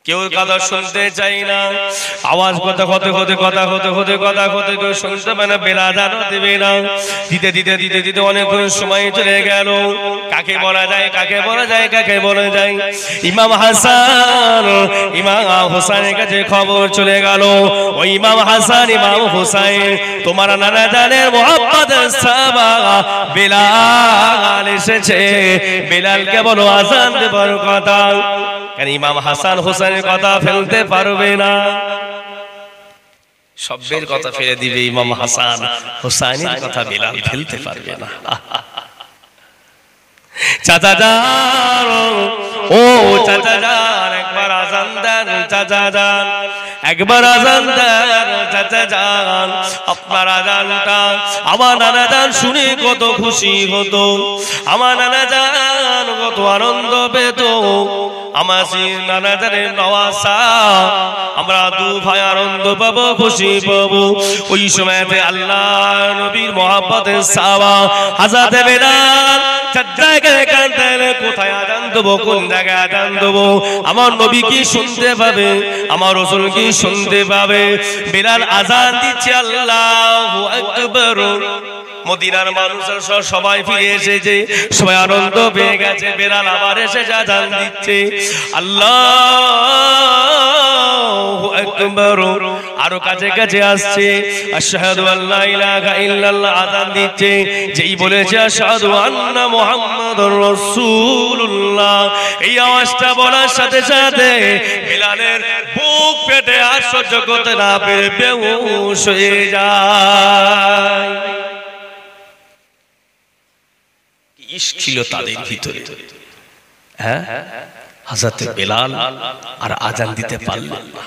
কেউ কথা শুনতে চাই না, আওয়াজ কথা হতে হতে কথা হতে হতে কথা হতে কেউ শুনতে পায় না, বেলা আযানও দেবে না। দিতে দিতে দিতে দিতে অনেক সময় চলে গেল। কাকে বলা যায়, কাকে বলা যায়, কাকে বলা যায়। ইমাম হাসান ইমাম হোসেনের কাছে খবর চলে গেল, ওই ইমাম হাসান ইমাম হোসেন তোমার নানা জানের মুহাম্মদের সাহাবা বেলাল এসেছে, বেলালকে বলো আযান দেবার কথা। কারণ ইমাম হাসান হোসেনের কথা ফেলতে পারবে না, সবের কথা ফেলে দিবে, ইমাম হাসান হোসেনের কথা বেলাল ফেলতে পারবে না। চাচা যান, ও চাচা যান একবার আযান দেন, চাচা যান একবার আযান দেন, চাচা যান আপনার আযানটা আমার নানা যান শুনে কত খুশি হতো, আমার নানা যান কত আনন্দ পেত, আমার নানা জানের নওয়াসা আমরা দু ভাই আনন্দ পাবো, খুশি পাবো। ওই সময়তে আল্লাহ নবীর মহব্বতের সাহাবা হযরত বেলাল কোথায় আযান দেবো, কোন জায়গায় আযান দেবো, আমার নবী কি শুনতে পাবে, আমার রাসূল কি শুনতে পাবে। বেলাল আযান দিচ্ছে, আল্লাহু আকবার। মদিনার মানুষের সবাই ফিরে এসেছে, সবাই আনন্দ পেয়ে গেছে। বেলাল আবার এসে আযান দিচ্ছে, আল্লাহু আকবার। আরো কাছে কাছে আসছে, আশহাদু আল্লা ইলাহা ইল্লাল্লাহ আযান দিচ্ছে। যেই বলেছে আশহাদু আন্না মুহাম্মাদুর রাসূলুল্লাহ, এই আওয়াজটা বলার সাথে সাথে বেলালের বুক ফেটে আর সহ্য করতে না পেরে বেহুশ হয়ে যায়। ইশক ছিল তাদের ভিতরে, হ্যাঁ হযরত বেলাল আর আযান দিতে পারলেন না।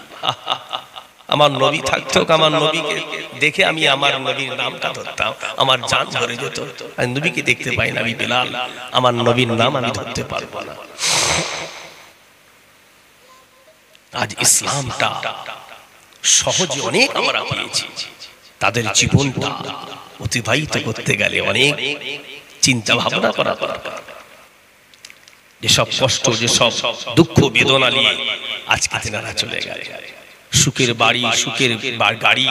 আমার নবী থাকতো, আমার নবীকে দেখে আমি আমার নবীর নামটা ধরতাম, আমার জান ধরে যেত। আমি নবীকে দেখতে পাই না, আমি বেলাল আমার নবীর নাম আমি ধরতে পারবো না। আজ ইসলামটা সহজে অনেক আমরা পেয়েছি, তাদের জীবনটা অতিবাহিত করতে গেলে অনেক চিন্তা ভাবনা করা দরকার। যেসব কষ্ট, যেসব দুঃখ বেদনা নিয়ে আজকে তেনারা চলে গেছে, সুখের বাড়ি, সুখের গাড়ি,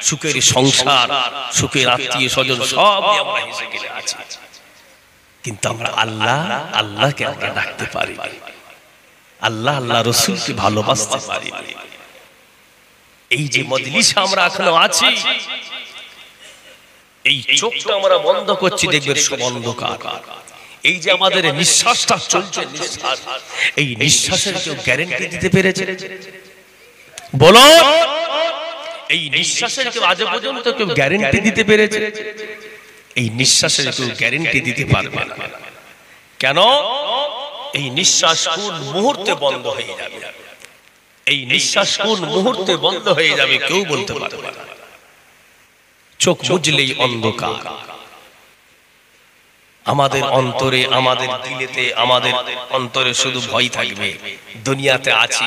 সুখের সংসার, সুখের আত্মীয় স্বজন সব আমরা হেসে গেলে আছি, কিন্তু আমরা আল্লাহ আল্লাহকে আমরা ডাকতে পারি, আল্লাহ আল্লাহ রসুলকে ভালোবাসতে পারি। এই যে মজলিসে আমরা এখনো আছি, এই চোখটা আমরা বন্ধ করছি, দেখবেন সব অন্ধকার। এই যে আমাদের নিঃশ্বাসটা চলছে, নিঃশ্বাস, এই নিঃশ্বাসের কেউ গ্যারান্টি দিতে পেরেছে? বলো, এই নিঃশ্বাসের কেউ আজ পর্যন্ত কেউ গ্যারান্টি দিতে পেরেছে? এই নিঃশ্বাসের কেউ গ্যারান্টি দিতে পারবে না। কেন? এই নিঃশ্বাস কোন মুহূর্তে বন্ধ হয়ে যাবে, এই নিঃশ্বাস কোন মুহূর্তে বন্ধ হয়ে যাবে কেউ বলতে পারবে না। চোখ বুঝলেই অন্ধকার। আমাদের অন্তরে, আমাদের দিলেতে, আমাদের অন্তরে শুধু ভয় থাকবে, দুনিয়াতে আছি,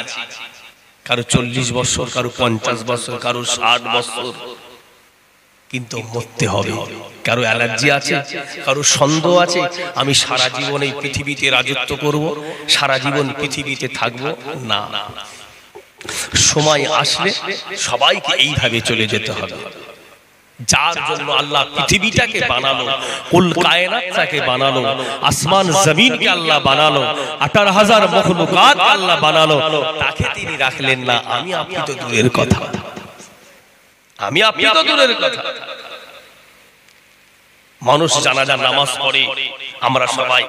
কারো 40 বছর, কারো 50 বছর, কারো 60 বছর, কিন্তু মরতে হবে। কারো অ্যালার্জি আছে, কারো সন্দেহ আছে, আমি সারা জীবন এই পৃথিবীতে রাজত্ব করব, সারা জীবন পৃথিবীতে থাকবো না। সময় আসলে সবাইকে এইভাবে চলে যেতে হবে। যার জন্য আল্লাহ পৃথিবীটাকে বানালো, কুল কায়নাতটাকে বানালো, আসমান জমিনকে আল্লাহ বানালো, 18,000 মখলুকাত আল্লাহ বানালো, তাকে তিনি রাখলেন না। আমি আপনি তো দূরের কথা, আমি আপনি তো দূরের কথা। মানুষ জানাজা নামাজ পড়ে, আমরা সবাই